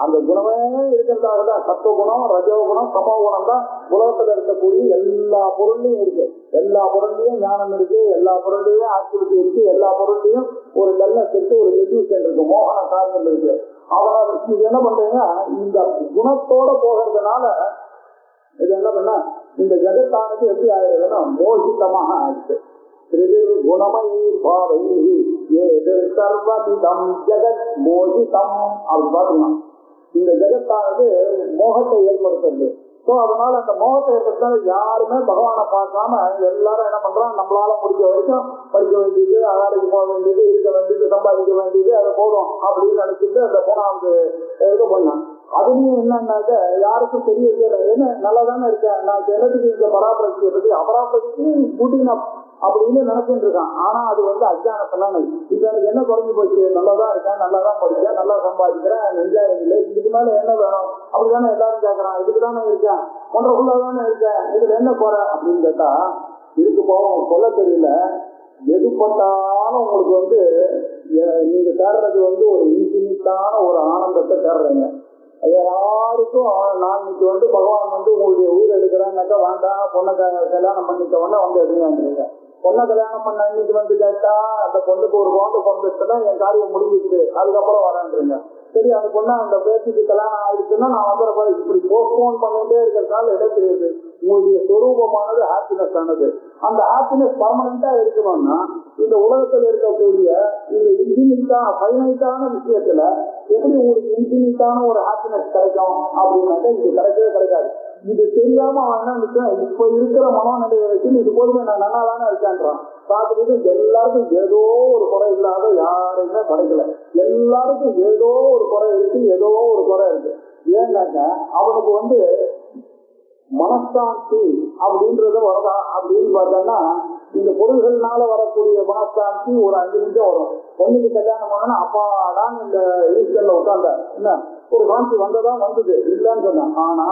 அந்த குணமே இருக்கிறதாக தான் சத்துவகுணம் ரஜோகுணம் சமோகுணம் தான் உலகத்துல இருக்கக்கூடிய எல்லா பொருள்லையும் இருக்கு. எல்லா பொருள்லையும் ஞானம் இருக்கு, எல்லா பொருள்லையும் ஆக்டிவிட்டி இருக்கு, எல்லா பொருள்லையும் ஒரு டல்னஸ் இருக்கு, ஒரு ரெடியூஷன் இருக்கு, மோகன காரியம் இருக்கு. அவனால இது என்ன பண்றீங்க, இந்த குணத்தோட போகிறதுனால இது என்ன பண்ண இந்த ஜெகத்தானது எப்படி ஆயிடுதுன்னா மோகிதமாக ஆயிடுச்சு. குணமயி பாவையி சர்வமிதம் ஜெகத் மோகிதம் அப்படி பாத்துக்கலாம். இந்த ஜெகத்தானது மோகத்தை ஏற்படுத்துறது. ஸோ அதனால அந்த மோகத்தை ஏற்படுத்தினால யாருமே பகவானை பார்க்காம எல்லாரும் என்ன பண்றான், நம்மளால முடிஞ்ச வரைக்கும் படிக்க வேண்டியது, வேலைக்கு போக வேண்டியது, இருக்க வேண்டியது, சம்பாதிக்க வேண்டியது, அதை போதும் அப்படின்னு நினைச்சிட்டு அந்த 3வது இது பண்ணான். அதுலயும் என்னன்னாக்க யாருக்கும் தெரியவே இல்லை. என்ன நல்லா தானே இருக்கேன் நான், என்னத்துக்கு இந்த பராபரத்தை பத்தி அபராபரத்துக்கு கூட்டினா அப்படின்னு நினைச்சுட்டு இருக்கான். ஆனா அது அஜானத்தெல்லாம் இப்ப எனக்கு என்ன குறைஞ்சு போச்சு, நல்லாதான் இருக்கேன், நல்லாதான் படிச்சேன், நல்லா சம்பாதிக்கிறேன், என்ஜாய் இல்லை, இதுக்கு மேல என்ன வேணும் அப்படிதானே எல்லாரும் கேட்கறான். இதுக்கு தானே இருக்கேன், ஒன்றரை இருக்கேன், இதுல என்ன குறை அப்படின்னு கேட்டா இதுக்கு போவோம் சொல்ல தெரியல. எது பண்ணாலும் உங்களுக்கு நீங்க தேடுறது ஒரு இன்ஃபினிட்டான ஒரு ஆனந்தத்தை தேடுறீங்க. யாருக்கும் நான் இன்னைக்கு பகவான் உங்களுடைய உயிர் எடுக்கிறேன்னாக்கா வேண்டாம், பொண்ணை கல்யாணம் பண்ணிக்க உடனே எடுங்க. பொண்ணை கல்யாணம் பண்ண இன்னைக்கு கேட்டா அந்த பொண்ணுக்கு ஒரு குழந்தை பிறந்துச்சுன்னா என் காரியம் முடிஞ்சிச்சு, அதுக்கப்புறம் வரேன்றீங்க. சரி அந்த பொண்ணு அந்த பேச்சுக்கு கல்யாணம் ஆயிடுச்சுன்னா நான் வந்துடுறப்ப இப்படி போஸ்ட்போன் பண்ணிட்டே இருக்கிறதுனால இடம் தெரியுது. உங்களுடைய சொரூபமானது ஹாப்பினஸ் ஆனது. அந்த ஹாப்பினஸ் பர்மனண்டா இருக்கணும்னா இந்த உலகத்துல இருக்கக்கூடிய இந்த இன்ஃபினிட்டா ஃபைனைட்டான விஷயத்துல எப்படி உங்களுக்கு இன்ஃபினிட்டான ஒரு ஹாப்பினஸ் கிடைக்கும் அப்படின்னாக்கா இது கிடைக்கவே கிடைக்காது. இது தெரியாம அவன் என்ன நினைச்சான், இப்ப இருக்கிற மனோநிலையை வச்சு இது போதுமே நான் நல்லா தானே இருக்கான்றான். பார்த்துட்டு எல்லாருக்கும் ஏதோ ஒரு குறை இல்லாத யாருமே படைக்கல. எல்லாருக்கும் ஏதோ ஒரு குறை இருக்கு, ஏதோ ஒரு குறை இருக்கு. ஏன்னாக்க அவனுக்கு மனசாந்தி அப்படின்றது வரதா அப்படின்னு பார்த்தோம்னா இந்த பொருள்கள்னால வரக்கூடிய மனசாந்தி ஒரு 5 நிமிஷம் வரும். பொண்ணுக்கு கல்யாணம் பண்ணா அப்பாதான் இந்த ஈஸ்வரில் உட்கார்ந்த என்ன ஒரு சாந்தி வந்ததான் வந்தது இல்லைன்னு சொன்னேன். ஆனா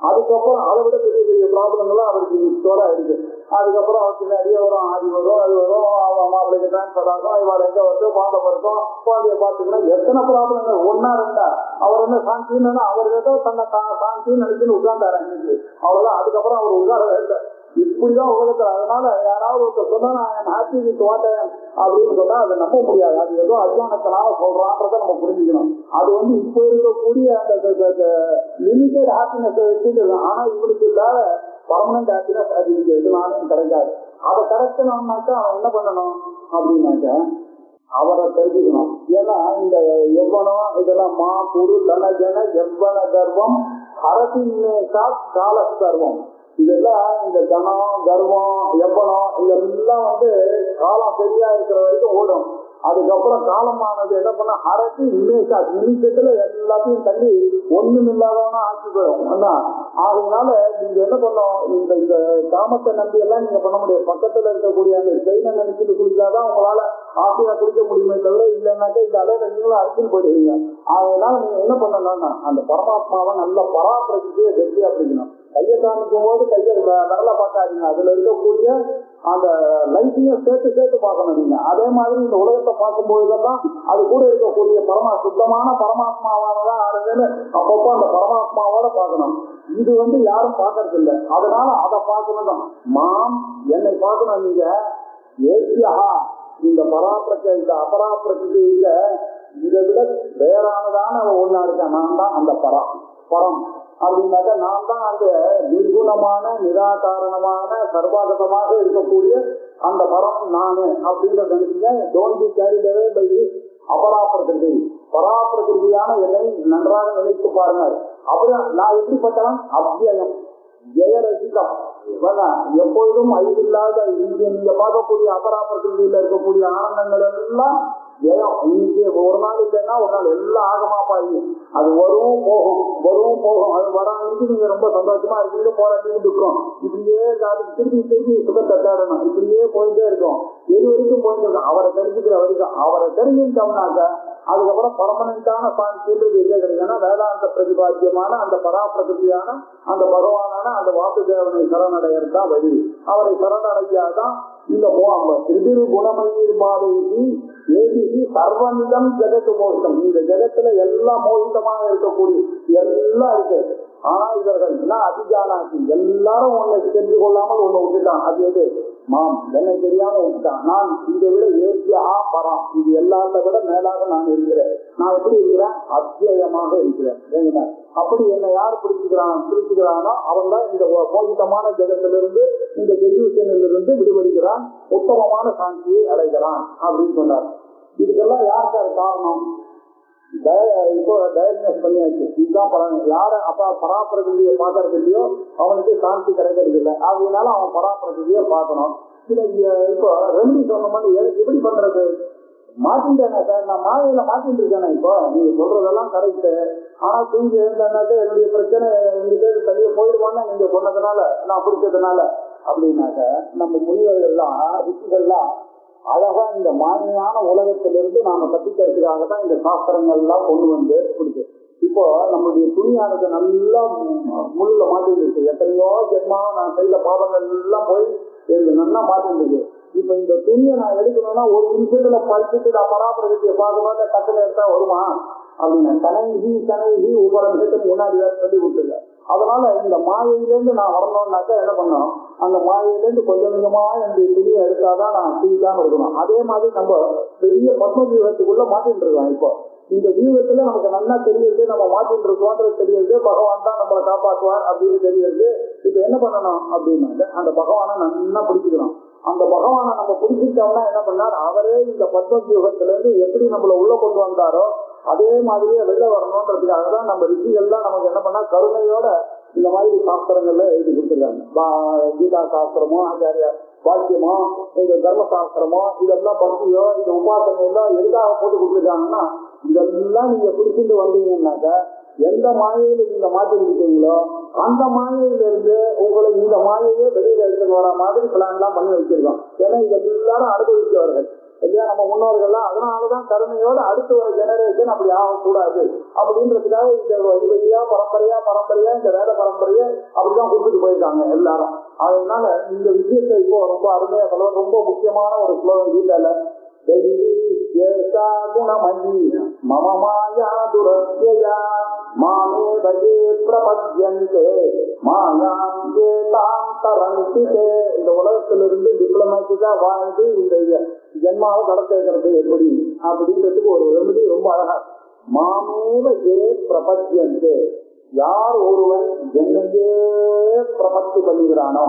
அதுக்கப்புறம் அதை விட பெரிய பெரிய ப்ராப்ளங்கள்லாம் அவருக்கு ஸ்டோர் ஆயிருக்கு. அதுக்கப்புறம் அவருக்கு நிறைய வரும், ஆதி வரும், அது வரும், அவன் மாப்பிள்ளைக்கு டிரான்ஸ்பர் ஆகும், இவாள் எங்க வருது, குழந்தை பிறக்கும், குழந்தைய பார்த்துக்கன்னா எத்தனை ப்ராப்ளங்கள் 1 2 அவர் என்ன சாந்தின்னு அவர் ஏதோ தன்னை சாந்தின்னு நினைச்சுன்னு உட்கார்ந்தாரு அன்னைக்கு, அவ்வளவுதான். அதுக்கப்புறம் அவர் உட்காரவே இல்லை. இப்படிதான் உலகத்துல. அதனால யாராவது சொன்னா நான் ஹாப்பி வித் வாட் அப்படின்னு சொன்னா அதை நம்ப முடியாது. அது ஏதோ அஜானத்தினால சொல்றான்றதை நம்ம புரிஞ்சுக்கணும். அது இப்ப இருக்கக்கூடிய அந்த லிமிட்டட் ஹாப்பினஸ் வச்சுட்டு, ஆனா இவனுக்கு இல்லாத பர்மனன்ட் ஹாப்பினஸ் அது இங்க எதுனாலும் கிடைக்காது. அதை கிடைக்கணும்னாக்கா அவன் என்ன பண்ணணும் அப்படின்னாக்க அவரை தெரிஞ்சுக்கணும். ஏன்னா இந்த எவ்வளோ இதெல்லாம் மா குரு தனஜன எவ்வள கர்வம் ஹரசின்னேசா கால சர்வம், இதெல்லாம் இந்த தனம் கர்வம் எவ்வளம் இதெல்லாம் காலம் சரியா இருக்கிற வரைக்கும் ஓடும். அதுக்கப்புறம் காலமானது என்ன பண்ண அரசு நிமிஷத்துல எல்லாத்தையும் தள்ளி ஒண்ணும் இல்லாதவனா ஆக்கி போயிடும். அதனால நீங்க என்ன பண்ணோம், இந்த காமத்தை நம்பி எல்லாம் நீங்க பண்ண முடியாது. பக்கத்துல இருக்கக்கூடிய அந்த செயினை நினைச்சிட்டு குடிச்சாதான் உங்களால ஆசையா குடிக்க முடியுமே தவிர, இல்லைன்னாக்கா இந்த அளவுல நீங்களும் அரசியல் போயிடுவீங்க. அதனால நீங்க என்ன பண்ணணும்னா அந்த பரமாத்மாவை நல்ல பராமரிச்சு வெற்றியா பிடிக்கணும். கையை காமிக்கும் போது கையை விரல பார்க்காதீங்க, அதுல இருக்கக்கூடிய அந்த லைஃபையும் சேர்த்து பார்க்கணும் நீங்க. அதே மாதிரி இந்த உலகத்தை பார்க்கும் போதெல்லாம் அது கூட இருக்கக்கூடிய சுத்தமான பரமாத்மாவானதான் ஆறுதுன்னு அப்பப்போ அந்த பரமாத்மாவோட பார்க்கணும். இது யாரும் பார்க்கறது இல்லை. அதனால அதை பார்க்கணும் தான். மாம் என்னை பார்க்கணும் நீங்க. ஏசியா இந்த இந்த அபராப்பிரகிருதியில இதை விட வேறானதான ஒன்னா இருக்க நான் தான் அந்த பரம் அப்படின்னாக்க நான் தான் அந்த நிர்குணமான நிராகாரணமான சர்வாகதமாக இருக்கக்கூடிய அந்த பரம் நானு அப்படின்றத நினைச்சீங்க. Don't be carried away by அபராப்பிரகிருதி. பராப்பிரகிருதியான என்னை நன்றாக நினைத்து பாருங்க. அப்புறம் நான் எப்படிப்பட்டவன்? அத்தியம் ஜெயரசிகம், எப்பொழுதும் அழிவில்லாத நீங்க பார்க்கக்கூடிய அபராப்பிரகிருதியில இருக்கக்கூடிய ஆனந்தங்கள் எல்லாம் ஜெயம். இன்னைக்கு ஒரு நாள் இல்லைன்னா ஒரு நாள் எல்லாம் ஆகமா பாருங்க. அது வரும் போகும். அது வராங்க நீங்க ரொம்ப சந்தோஷமா இருக்கீங்க, போராட்டிட்டு இருக்கோம். இப்படியே அதுக்கு திருப்பி சுகத்தை தேடணும். இப்படியே போயிட்டே இருக்கும். எது வரைக்கும் போயிட்டு இருக்கோம்? அவரை தெரிஞ்சுக்கிற வரைக்கும். அவரை தெரிஞ்சுட்டோம்னாக்க அதுக்கப்புறம் பர்மனண்டான சாந்தின்றது எங்க கிடைக்குன்னா வேதாந்த பிரதிபாத்தியமான அந்த பராப்பிரகிருதியான அந்த பகவானான அந்த வாசுதேவனை சரணடையத்தான் வழி. அவரை சரணடைஞ்சாதான் இந்த திருதிரு குணமயிர் பாதைக்கு ஏபிசி சர்வமிதம் ஜெகத்து மோகிதம். இந்த ஜெகத்துல எல்லாம் மோகிதமாக இருக்கக்கூடிய எல்லாம் இருக்கு. ஆனா இவர்கள் அதிஜானாக்கி எல்லாரும் ஒண்ணு தெரிந்து கொள்ளாமல் ஒண்ணு விட்டுட்டான். அது எது? மாம் என்னை தெரியாம விட்டுட்டான். நான் இதை விட ஏசியா பரம், இது எல்லாத்த விட மேலாக நான் இருக்கிறேன். நான் எப்படி இருக்கிறேன்? அத்தியமாக இருக்கிறேன். அப்படி என்னை யார் பிடிச்சுக்கிறானோ அவன் தான் இந்த மோகிதமான ஜெகத்திலிருந்து இந்த டெலிவிஷனிலிருந்து விடுபடுகிறான், உத்தமமான சாந்தியை அடைகிறான் அப்படின்னு சொன்னார். இதுக்கெல்லாம் யாருக்காரு காரணம்? இப்போ டயக்னோஸ் பண்ணியாச்சு. இதுதான் பலன். யாரு அப்ப பராப்பிரகிருதியை பார்க்கறது இல்லையோ அவனுக்கு சாந்தி கிடைக்கிறது இல்லை. அதனால அவன் பராப்பிரகிருதியை பார்க்கணும். இப்போ ரெண்டு சொன்ன மாதிரி எப்படி பண்றது? மாட்டிட்டேனே சார், நான் மாயையில மாட்டிட்டு இருக்கேனே. இப்போ நீங்க சொல்றதெல்லாம் கரெக்டு. ஆனா தூங்கி எழுந்தாக்க என்னுடைய பிரச்சனை எங்கிட்ட தனியே போயிடுவான்னு நீங்க சொன்னதுனால, நான் பிடிச்சதுனால அப்படின்னாக்க நம்ம முனிவர்கள்லாம் ரிஷிகள்லாம் அழகா இந்த மாயையான உலகத்திலிருந்து நாம தப்பிக்கிறதுக்காக தான் இந்த சாஸ்திரங்கள் எல்லாம் கொண்டு வந்து கொடுத்து. இப்போ நம்மளுடைய துணியானது நல்லா முள்ள மாட்டிட்டு இருக்கு. எத்தனையோ ஜென்மா நான் செய்த பாவங்கள் எல்லாம் போய் நல்லா மாட்டிட்டு இருக்கு. இப்ப இந்த துணியை நான் எடுக்கணும்னா ஒரு நிமிஷத்துல படிச்சுட்டு நான் பராமரிக்க பார்க்கணும், டக்குன்னு எடுத்தா வருமா அப்படின்னு கனைகி ஒவ்வொரு நிமிஷத்துக்கு முன்னாடி சொல்லி கொடுத்துருக்க. அதனால இந்த மாயையிலேருந்து நான் வரணும்னாக்கா என்ன பண்ணணும்? அந்த மாயையிலேருந்து கொஞ்சம் கொஞ்சமா என்னுடைய துணியை எடுத்தாதான் நான் தீக்காம இருக்கணும். அதே மாதிரி நம்ம பெரிய பத்ம வியூகத்துக்குள்ள மாட்டிட்டு இருக்கோம். இப்போ இந்த வியூகத்துல நமக்கு நல்லா தெரியுது நம்ம மாட்டிட்டு இருக்கோன்றது தெரியுது. பகவான் தான் நம்மளை காப்பாற்றுவார் அப்படின்னு தெரியுது. இப்ப என்ன பண்ணணும் அப்படின்னாக்க அந்த பகவானை நல்லா பிடிச்சிக்கணும். அந்த பகவானை நம்ம பிடிச்சிட்டோம்னா என்ன பண்ணார்? அவரே இந்த பத்ம வியூகத்திலிருந்து எப்படி நம்மளை உள்ள கொண்டு வந்தாரோ அதே மாதிரியே வெளில வரணும்ன்றதுக்காக தான் நம்ம ரிஷிகள்லாம் நமக்கு என்ன பண்ணா கருணையோட இந்த மாதிரி சாஸ்திரங்கள்ல எழுதி கொடுத்துருக்காங்க. கீதா சாஸ்திரமோ, ஆச்சாரிய வாக்கியமோ, இந்த தர்ம சாஸ்திரமோ, இதெல்லாம் பக்தியோ, இந்த உபாசனை எல்லாம் எதுக்காக போட்டு கொடுத்துருக்காங்கன்னா இதெல்லாம் நீங்க பிடிச்சிட்டு வந்தீங்கன்னாக்க எந்த மாயையில நீங்க மாற்றிருக்கீங்களோ அந்த மாயையிலிருந்து உங்களை இந்த மாயையே வெளியில எடுத்துட்டு வர மாதிரி பிளான் எல்லாம் பண்ணி வச்சிருக்கோம். ஏன்னா இதை எல்லாரும் அனுபவிச்சவர்கள் இல்லையா நம்ம முன்னோர்கள்லாம். அதனாலதான் கருணையோட அடுத்த ஒரு ஜெனரேஷன் அப்படி ஆகக்கூடாது அப்படின்றதுக்காக இந்த வழியா பரம்பரையா இந்த வேத பரம்பரையை அப்படிதான் கொடுத்துட்டு போயிருக்காங்க எல்லாரும். அதனால இந்த விஷயத்தை இப்போ ரொம்ப அருமையா சொல்ல ரொம்ப முக்கியமான ஒரு ஸ்லோகம் கீதையில குணமயி மம மாயா துரத்யயா மாமே பஜே பிரபத்யந்தே மாயாம் ஏதாம் தரந்திதே. இந்த உலகத்திலிருந்து டிப்ளமேட்டிக்கா வாழ்ந்து இந்த ஜென்மாவை கடத்தேக்கிறது எப்படி அப்படின்றதுக்கு ஒரு ரெமெடி ரொம்ப அழகா. மாமேவ ஏ பிரபத்யந்தே, யார் ஒருவன் என்னையே பிரபத்தி பண்ணுகிறானோ,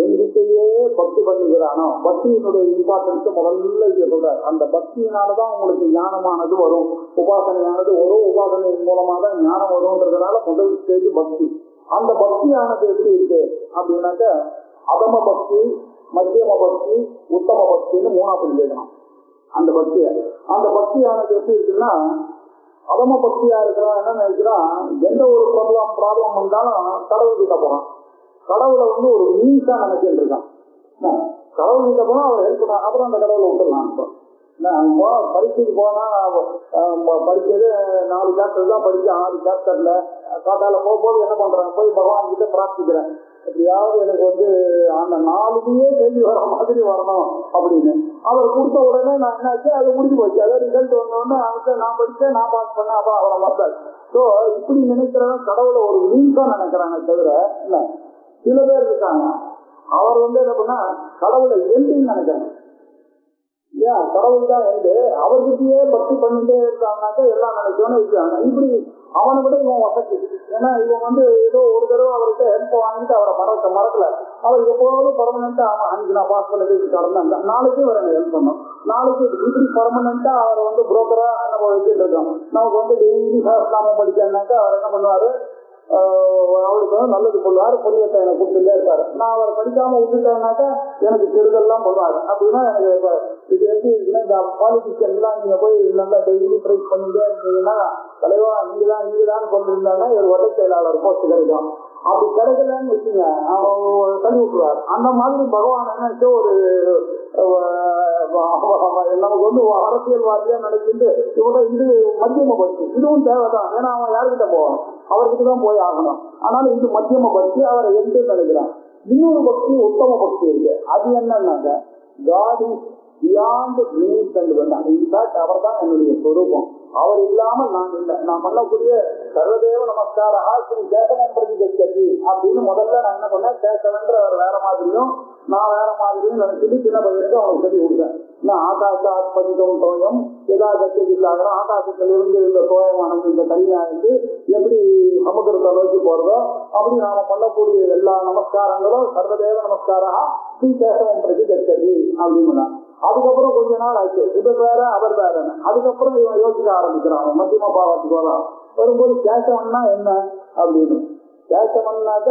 எங்கிட்டயே பக்தி பண்ணுகிறானோ, பக்தியினுடைய இம்பார்ட்டன்ஸ் முதல்ல இங்க சொல்றாரு. அந்த பக்தியினாலதான் உங்களுக்கு ஞானமானது வரும், உபாசனையானது வரும். உபாசனையின் மூலமா தான் ஞானம் வரும்ன்றதுனால முதல் ஸ்டேஜ் பக்தி. அந்த பக்தியானது எப்படி இருக்கு அப்படின்னாக்க அதம பக்தி, மத்தியம பக்தி, உத்தம பக்தின்னு மூணா பிரிஞ்சுக்கணும். அந்த பக்திய. அந்த பக்தியானது எப்படி இருக்குன்னா, அதம பக்தியா இருக்கிறவன் என்ன நினைக்கிறான், எந்த ஒரு ப்ராப்ளம் வந்தாலும் கடவுள் கிட்ட போறான். கடவுளை ஒரு மீன்ஸா நினைச்சிட்டு இருக்கான். கடவுள் கிட்ட போனா அவர் ஹெல்ப் பண்ண, அப்புறம் அந்த கடவுளை விட்டுடலாம். பரீட்சைக்கு போனா படிச்சது 4 சாப்டர் தான் படிச்சேன், 6 சாப்டர்ல காத்தால போகும்போது என்ன பண்றேன், போய் பகவான் கிட்ட பிரார்த்திக்கிறேன், எப்படியாவது எனக்கு அந்த 4லயே கேள்வி வர மாதிரி வரணும் அப்படின்னு. அவர் கொடுத்த உடனே நான் என்னாச்சு, அது முடிஞ்சு போச்சு. அதாவது ரிசல்ட் வந்தோடனே அவர்கிட்ட நான் படிச்சேன், நான் பாஸ் பண்ணேன், அப்ப அவரை வந்தாள். ஸோ இப்படி நினைக்கிறவன் கடவுளை ஒரு மீன்ஸா நினைக்கிறாங்க தவிர என்ன. சில பேர் இருக்காங்க, அவர் என்ன பண்ணா கடவுளை எண்டின்னு நினைக்கிறாங்க. ஏன் கடவுள் தான் எண்டு, அவர்கிட்டயே பக்தி பண்ணிட்டே இருக்காங்கனாக்கா எல்லாம் நினைச்சோன்னு இருக்காங்க. இப்படி அவனை விட இவன் வசதி. ஏன்னா இவன் ஏதோ ஒரு தடவை அவர்கிட்ட ஹெல்ப் வாங்கிட்டு அவரை மறக்கல. அவர் எப்போதும் பர்மனண்டா அன்னைக்கு நான் பாஸ் பண்ணதுக்கு கடந்த நாளைக்கு வர ஹெல்ப் பண்ணோம், நாளைக்கு இப்படி பர்மனண்டா அவர் புரோக்கரா நம்ம வச்சுட்டு இருக்கோம். நமக்கு டெய்லி சாஸ்திராமம் படிச்சாருனாக்கா அவர் என்ன பண்ணுவாரு, அவருக்கு நல்லது சொல்லுவாரு, புண்ணியத்தை எனக்கு கொடுத்துட்டே இருப்பாரு. நான் அவரை படிக்காம விட்டுட்டேன்னாக்கா எனக்கு கெடுதல்லாம் பண்ணுவாரு. அப்படின்னா எனக்கு இது எப்படி இருக்குன்னா, இந்த பாலிட்டிஷியன் எல்லாம் நீங்க போய் நல்லா டெய்லி ப்ரைஸ் பண்ணிட்டே இருந்தீங்கன்னா, தலைவா நீங்கதான் கொண்டிருந்தாங்கன்னா ஒரு வட்ட செயலாளர் போஸ்ட் கிடைக்கும். அப்படி கிடைக்கலன்னு வச்சுங்க, அவன் தள்ளி விட்டுருவார். அந்த மாதிரி பகவான் என்ன நமக்கு அரசியல்வாதியா நினைச்சிட்டு இவங்க இது மத்தியம பக்தி, இதுவும் தேவைதான். ஏன்னா அவன் யாருக்கிட்ட போவான், அவர்கிட்ட தான் போய் ஆகணும். ஆனாலும் இது மத்தியம பக்தி, அவரை எந்த நினைக்கிறான். இன்னொரு பக்தி உத்தம பக்தி இருக்கு. அது என்னன்னாக்க God is beyond means and வேண்டாம். இன்ஃபேக்ட் அவர் தான் என்னுடைய சொரூபம், அவர் இல்லாமல் நான் இல்லை. நான் பண்ணக்கூடிய சர்வதேவ நமஸ்கார ஸ்ரீ கேசவன் பிரதிகட்சி அப்படின்னு முதல்ல நான் என்ன பண்ணேன், கேசவன்ற அவர் வேற மாதிரியும் நான் வேற மாதிரியும் நினைச்சிட்டு சின்ன பையனுக்கு அவனுக்கு சொல்லி கொடுத்தேன். நான் ஆகாசாத்பதிகம் தோயம் எதா கட்சிக்காக ஆகாசத்திலிருந்து இந்த தோயமானது இந்த தனியாயிருந்து எப்படி சமுதிரத்தை நோக்கி போறதோ அப்படி நாம பண்ணக்கூடிய எல்லா நமஸ்காரங்களும் சர்வதேவ நமஸ்காரா ஸ்ரீ கேசவன் பிரதிகட்சி அப்படின்னு. அதுக்கப்புறம் கொஞ்ச நாள் ஆச்சு, இவர் வேற அவர் வேற. அதுக்கப்புறம் இவன் யோசிக்க ஆரம்பிக்கிறான், மத்தியம பாவத்துக்கு வரலாம். வரும்போது கேசவன்னா என்ன அப்படின்னு. கேசவன்னாக்க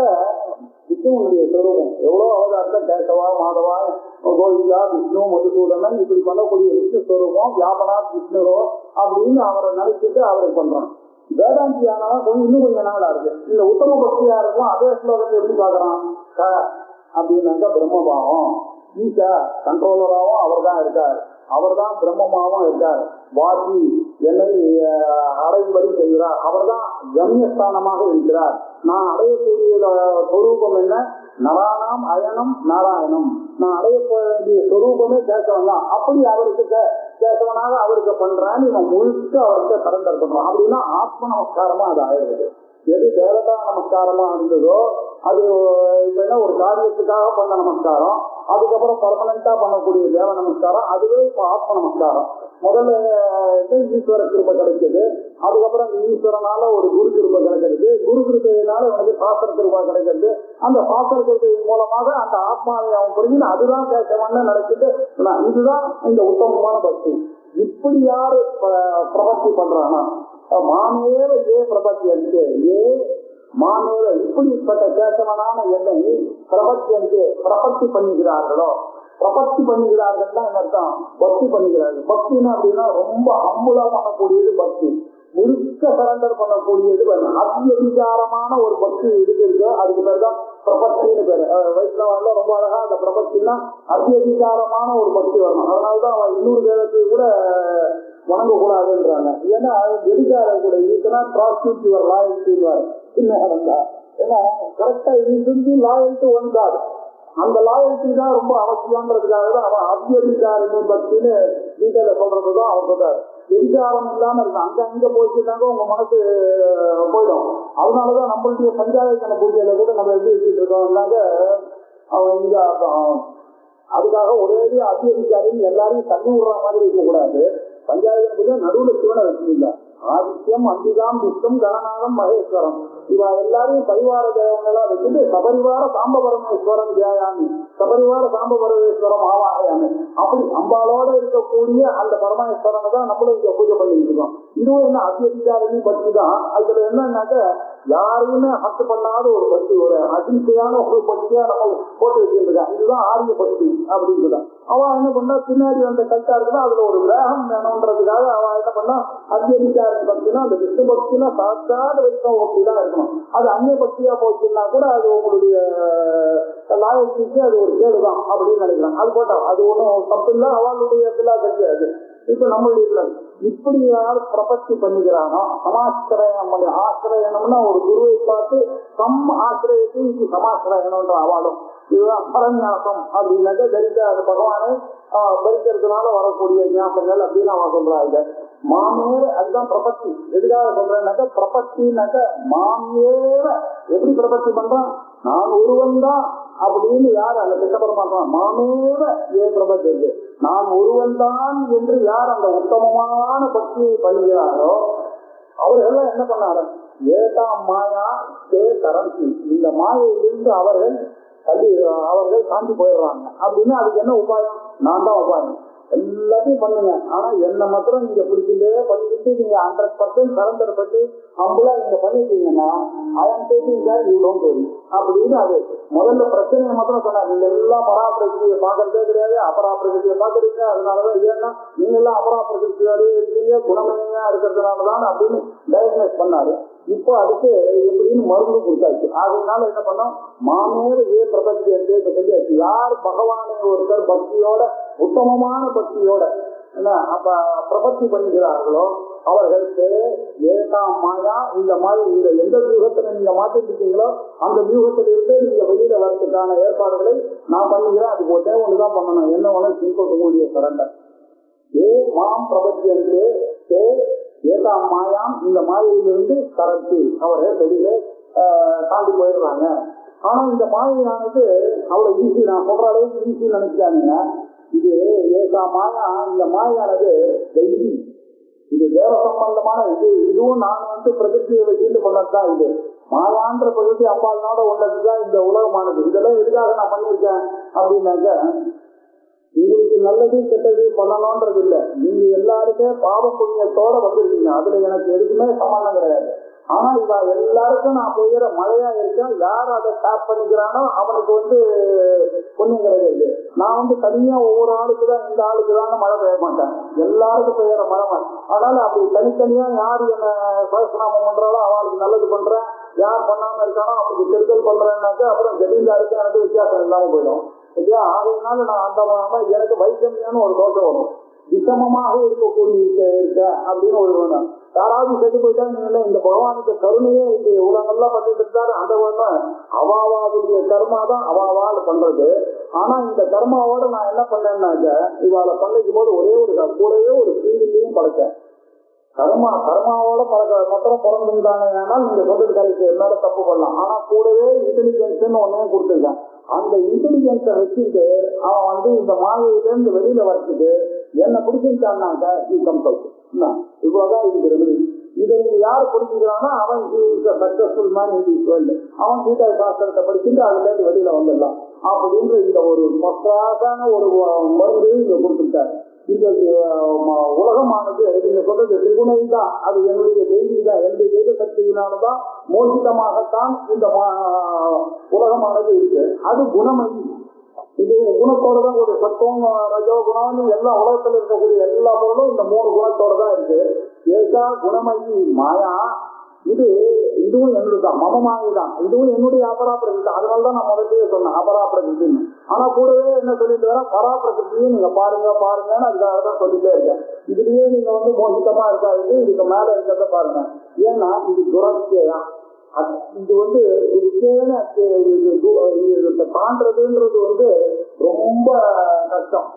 விஷ்ணுவனுடைய சொரூபம். எவ்வளவு அவதாரத்தை கேசவா மாதவா கோவிந்தா விஷ்ணு மதுசூதனன் இப்படி பண்ணக்கூடிய விஷ்ணு சொரூபம், வியாபனாத் விஷ்ணுரோ அப்படின்னு அவரை நினைச்சிட்டு அவரை பண்றான். வேதாந்தி ஆனாலும் இன்னும் கொஞ்ச நாள் ஆகுது. இந்த உத்தம பக்தியா இருக்கும். அதே ஸ்லோகத்தை எப்படி பாக்குறான் அப்படின்னாக்கா பிரம்மபாவம். ஈசா கண்ட்ரோலராகவும் அவர் தான் இருக்கார், அவர் தான் பிரம்மமாவும் இருக்கார். வாசி என்னை அடையும்படி செய்கிறார், அவர் தான் கம்யஸ்தானமாக இருக்கிறார். நான் அடையக்கூடிய சொரூபம் என்ன, நராணாம் அயனம் நாராயணம். நான் அடைய வேண்டிய சொரூபமே கேசவன் தான். அப்படி அவருக்கு கேசவனாக அவருக்கு பண்றான்னு இவன் முழுக்க அவருக்கு சரண்டர் பண்றான். அப்படின்னா ஆத்ம நமஸ்காரமா அது ஆயிடுது. எது தேவதா நமஸ்காரமா இருந்ததோ அது இப்ப என்ன ஒரு காரியத்துக்காக பண்ண நமஸ்காரம், அதுக்கப்புறம் பர்மனண்டா பண்ணக்கூடிய தேவ நமஸ்காரம், அதுவே இப்ப ஆத்ம நமஸ்காரம். முதல்ல ஈஸ்வர கிருபை கிடைக்குது, அதுக்கப்புறம் அந்த ஈஸ்வரனால ஒரு குரு கிருபை கிடைக்கிறது, குரு கிருபையினால எனக்கு சாஸ்திர கிருபா கிடைக்கிறது. அந்த சாஸ்திர கிருபையின் மூலமாக அந்த ஆத்மாவை அவன் புரிஞ்சு அதுதான் கேட்கவன்னு நினைச்சிட்டு இதுதான் இந்த உத்தமமான பக்தி. இப்படி யாரு பிரபத்தி பண்றானா, மாமேவ ஏ பிரபத்தி அன்று ஏ மாமேவ இப்படிப்பட்ட கேசவனான என்னை பிரபத்தி பிரபத்தி பண்ணுகிறார்களோ, பிரபத்தி பண்ணுகிறார்கள் என்ன அர்த்தம், பக்தி பண்ணுகிறார்கள். பக்தினா அப்படின்னா ரொம்ப அம்புலா பண்ணக்கூடியது பக்தி, முழுக்க சரண்டர் பண்ணக்கூடியது. அத்தியதிகாரமான ஒரு பக்தி இருக்கோ அதுக்கு பேர் தான் பிரபத்தின்னு பேரு. வைஷ்ணவன்ல ரொம்ப அழகா அந்த பிரபத்தின்னா அத்தியதிகாரமான ஒரு பக்தி வரணும். அதனாலதான் அவன் இன்னொரு தேவத்தையும் கூட வணங்கக்கூடாதுன்றாங்க. ஏன்னா எதிர்கார கூட இருக்குன்னா ப்ராஸ்டியூட் யுவர் லாயல்டி என்ன நடந்தா, ஏன்னா கரெக்டா இது லாயல்டி ஒன்றாது. அந்த லாயல்டி தான் ரொம்ப அவசியம்ன்றதுக்காக தான் அவன் அத்தியதிகாரி பக்தின்னு டீட்டெயில சொல்றதுதான் அவர் சொல்றாரு. எதிர்காரம் இல்லாம இருக்கு, அங்க அங்க போச்சுட்டாங்க உங்க மனசு போயிடும். அதனாலதான் நம்மளுடைய பஞ்சாயத்து பூஜையில கூட நம்ம எப்படி வச்சுட்டு இருக்கோம்னாக்க அவன் இங்க அதுக்காக ஒரே அத்தியதிகாரின்னு எல்லாரையும் தள்ளி விடுற மாதிரி இருக்கக்கூடாது. பஞ்சாயத்து பூஜை நடுவுல சிவனை வச்சுருந்தா ஆதித்யம் அம்பிகாம் விஷ்ணம் கணநாகம் மகேஸ்வரம் இவா எல்லாரையும் பரிவார தேவங்களா வச்சுட்டு சபரிவார சாம்ப பரமேஸ்வரம் தியாயாமி சபரிவார சாம்ப பரமேஸ்வரம் ஆவாகையாமி அப்படி அம்பாலோட இருக்கக்கூடிய அந்த பரமேஸ்வரனை தான் நம்மளும் இங்க பூஜை பண்ணிட்டு இருக்கோம். இதுவும் என்ன அத்தியதிகாரி பற்றி தான். அதுல என்னன்னாக்க யாரையுமே ஹத்து பண்ணாத ஒரு பக்தி, ஒரு அகிம்சையான ஒரு பக்தியா நம்ம போட்டு வச்சிருக்கான். இதுதான் ஆரிய பக்தி அப்படின்னுதான். அவன் என்ன பண்ணா, பின்னாடி வந்த கல்ட்டா இருக்குன்னா அதுல ஒரு வேகம் வேணும்ன்றதுக்காக அவன் என்ன பண்ணா, அத்தியதிகாரி பக்தினா அந்த விஷ்ணு பக்தினா சாத்தாத வைஷ்ணவ பக்தி தான் இருக்கணும். அது அந்நிய பக்தியா போச்சுன்னா கூட அது உங்களுடைய லாயத்துக்கு அது ஒரு கேடுதான் அப்படின்னு நினைக்கலாம். அது போட்டா அது ஒன்றும் தப்பு இல்லை, அவளுடைய பிலாசபி அது. இப்ப நம்மளுடைய இப்படி யார் பிரபத்தி பண்ணிக்கிறானோ சமாசிரயம் பண்ணி, ஆசிரியனம்னா ஒரு குருவை பார்த்து சம் ஆசிரியத்தை இது சமாசிரயணும்ன்ற அவளும் இதுதான் பரநியாசம் அப்படின்னாக்க தரிக்க அது பகவானை தரிக்கிறதுனால வரக்கூடிய ஞாபகங்கள் அப்படின்னு அவன் சொல்றாங்க. மாமேவ அதுதான் பிரபத்தி. எதுக்காக சொல்றேன்னாக்க பிரபத்தினாக்க மாமேவ எப்படி பிரபத்தி பண்றான், நான் ஒருவன் தான் அப்படின்னு யார் அந்த கிருஷ்ண பரமாத்மா மாமேவ ஏ பிரபத்தி இருக்கு, நான் ஒருவன் தான் என்று யார் அந்த உத்தமமான பக்தியை பண்ணுகிறாரோ அவர்கள் என்ன பண்ணாரு, ஏதா மாயா தே கரந்தி, இந்த மாயையிலிருந்து அவர்கள் தாண்டி போயிடுறாங்க. அப்படின்னு அதுக்கு என்ன உபாயம், நான் தான் உபாயம். எல்லாத்தையும் பண்ணுங்க, ஆனா என்ன மாத்திரம் நீங்க பிடிச்சிட்டே பண்ணிட்டு நீங்க 100% சரண்டர் பட்டு அம்புலா நீங்க பண்ணிட்டீங்கன்னா அப்படின்னு அது முதல்ல பிரச்சனையை மாத்திரம் சொன்னார். நீங்க எல்லாம் பராப்பிரகதியை பார்க்கறதே கிடையாது, அபராப்பிரகதியை பார்க்கறீங்க. அதனாலதான் ஏன்னா நீங்க எல்லாம் அபராப்பிரகதியோடய இருக்கீங்க, குணமையா இருக்கிறதுனாலதான் அப்படின்னு டயக்னைஸ் பண்ணாரு. இப்போ அதுக்கு எப்படின்னு மருந்து கொடுத்தாச்சு. அதனால என்ன பண்ணோம், மாமேவ ஏ பிரபத்தி என்று சொல்லியாச்சு. யார் பகவானை ஒருத்தர் பக்தியோட உத்தமமான பக்தியோட என்ன அப்ப பிரபத்தி பண்ணுகிறார்களோ அவர்களுக்கு ஏதாம் மாயா, இந்த மாதிரி இந்த எந்த வியூகத்துல நீங்க மாற்றிட்டு இருக்கீங்களோ அந்த வியூகத்திலிருந்து நீங்க வெளியில வரதுக்கான ஏற்பாடுகளை நான் பண்ணுகிறேன். அதுக்கு ஒன்றே ஒண்ணுதான் பண்ணணும், என்ன ஒண்ணு சிங்கக்கூடிய சரண்டர். ஏ மாம் பிரபத்தி என்று ஏதாம் மாயாம், இந்த மாயையிலிருந்து கரத்தி அவர்கள் வெளியில தாண்டி போயிடுறாங்க. ஆனா இந்த மாயையானது அவ்வளவு ஈஸி, நான் சொல்ற அளவுக்கு ஈஸி நினைக்கிறாங்க. இது ஏதா மாயா, இந்த மாயானது டெய்லி இது தேவ சம்பந்தமான இதுவும் நான் பிரகிருதியை வச்சுட்டு பண்ணதுதான். இது மாயான்ற பிரகிருதி அம்பாளனோட உள்ளதுதான் இந்த உலகமானது. இதெல்லாம் எதுக்காக நான் பண்ணியிருக்கேன் அப்படின்னாக்க, உங்களுக்கு நல்லது கெட்டது பண்ணணும்ன்றது இல்லை, நீங்க எல்லாருமே பாவ புண்ணியத்தோட வந்திருக்கீங்க, அதுல எனக்கு எதுக்குமே சம்பந்தம் கிடையாது. ஆனா இவ எல்லாருக்கும் நான் பெய்கிற மழையா இருக்கேன், யார் அதை ஸ்டாப் பண்ணிக்கிறானோ அவனுக்கு புண்ணியம் கிடையாது. நான் தனியா ஒவ்வொரு ஆளுக்குதான், இந்த ஆளுக்குதான் மழை பெய்ய மாட்டேன், எல்லாருக்கும் பெய்கிற மழை. அதனால அப்படி தனித்தனியா யார் என்ன சகஸ்ரநாமம் பண்றாலோ அவளுக்கு நல்லது பண்றேன், யார் பண்ணாம இருக்கானோ அவனுக்கு கெடுதல் பண்றேன்னாக்க அப்புறம் ஜமீன்தாருக்கு எனக்கு வித்தியாசம் இல்லாம போயிடும் இல்லையா. அதனால நான் அந்த எனக்கு வைஷமியான்னு ஒரு தோட்டம் வரும், விஷமமாக இருக்கக்கூடிய இருக்க அப்படின்னு ஒரு வேணும். யாராவது செத்து போயிட்டா நீங்க இந்த பகவானுக்கு கருணையே இது உலகெல்லாம் பண்ணிட்டு இருந்தாரு. அந்த அவாவாவுடைய கர்மா தான் அவாவால் பண்றது. ஆனா இந்த கர்மாவோட நான் என்ன பண்ணேன்னாக்க, இவாளை பண்ணிக்கும் போது ஒரே ஒரு கூடவே ஒரு ஃபீல்டையும் படைச்சேன். கர்மாவோட மொத்தம் பிறந்திருந்தானே, ஆனால் நீங்க சொல்றது கரெக்ட், மேல தப்பு பண்ணலாம். ஆனா கூடவே இன்டெலிஜென்ஸ் ஒன்னையும் கொடுத்துருக்கேன். அந்த இன்டெலிஜென்ஸை வச்சுட்டு அவன் இந்த மாயையிலிருந்து வெளியில வரத்துக்கு என்ன பிடிச்சிருக்கான்னாக்க இவ்வளவுதான் இதுக்கு ரெமெடி. இதை நீங்க யாரு புரிஞ்சுக்கிறானோ அவன் successful man in this world. அவன் கீதா சாஸ்திரத்தை படிச்சுட்டு அதுல இருந்து வெளியில வந்துடலாம் அப்படின்ற இந்த ஒரு மொத்தமான ஒரு மருந்து இங்க கொடுத்துட்டாரு. இந்த உலகமானது நீங்க சொல்றது திரிகுணை தான், அது என்னுடைய தெய்வீ தான், என்னுடைய தெய்வ சக்தியினாலதான் மோசிதமாகத்தான் இந்த உலகமானது இருக்கு. அது குணமயி, இது குணத்தோட தான் ஒரு சத்துவம் ரஜோ குணம்னு எல்லா உலகத்துல இருக்கக்கூடிய எல்லா பொருளும் இந்த 3 குணத்தோட தான் இருக்கு. ஏகா குணமயி மாயா, இதுவும் என்னுடையதான், மம மாயை தான், இதுவும் என்னுடைய அபராப்பிரகிருதி தான். அதனாலதான் நான் முதல்லயே சொன்னேன் அபராப்பிரகிருத்தின்னு. ஆனா கூடவே என்ன சொல்லிட்டு வரேன், பராப்பிரகிருத்தியும் நீங்க பாருங்கன்னு அதுக்காக தான் சொல்லிட்டே இருக்கேன். இதுலயே நீங்க மோசித்தமா இருக்காது, இதுக்கு மேல இருக்கிறத பாருங்க. ஏன்னா இது துரத்தியா, இது தாண்டதுன்றது ரொம்ப கஷ்டம்,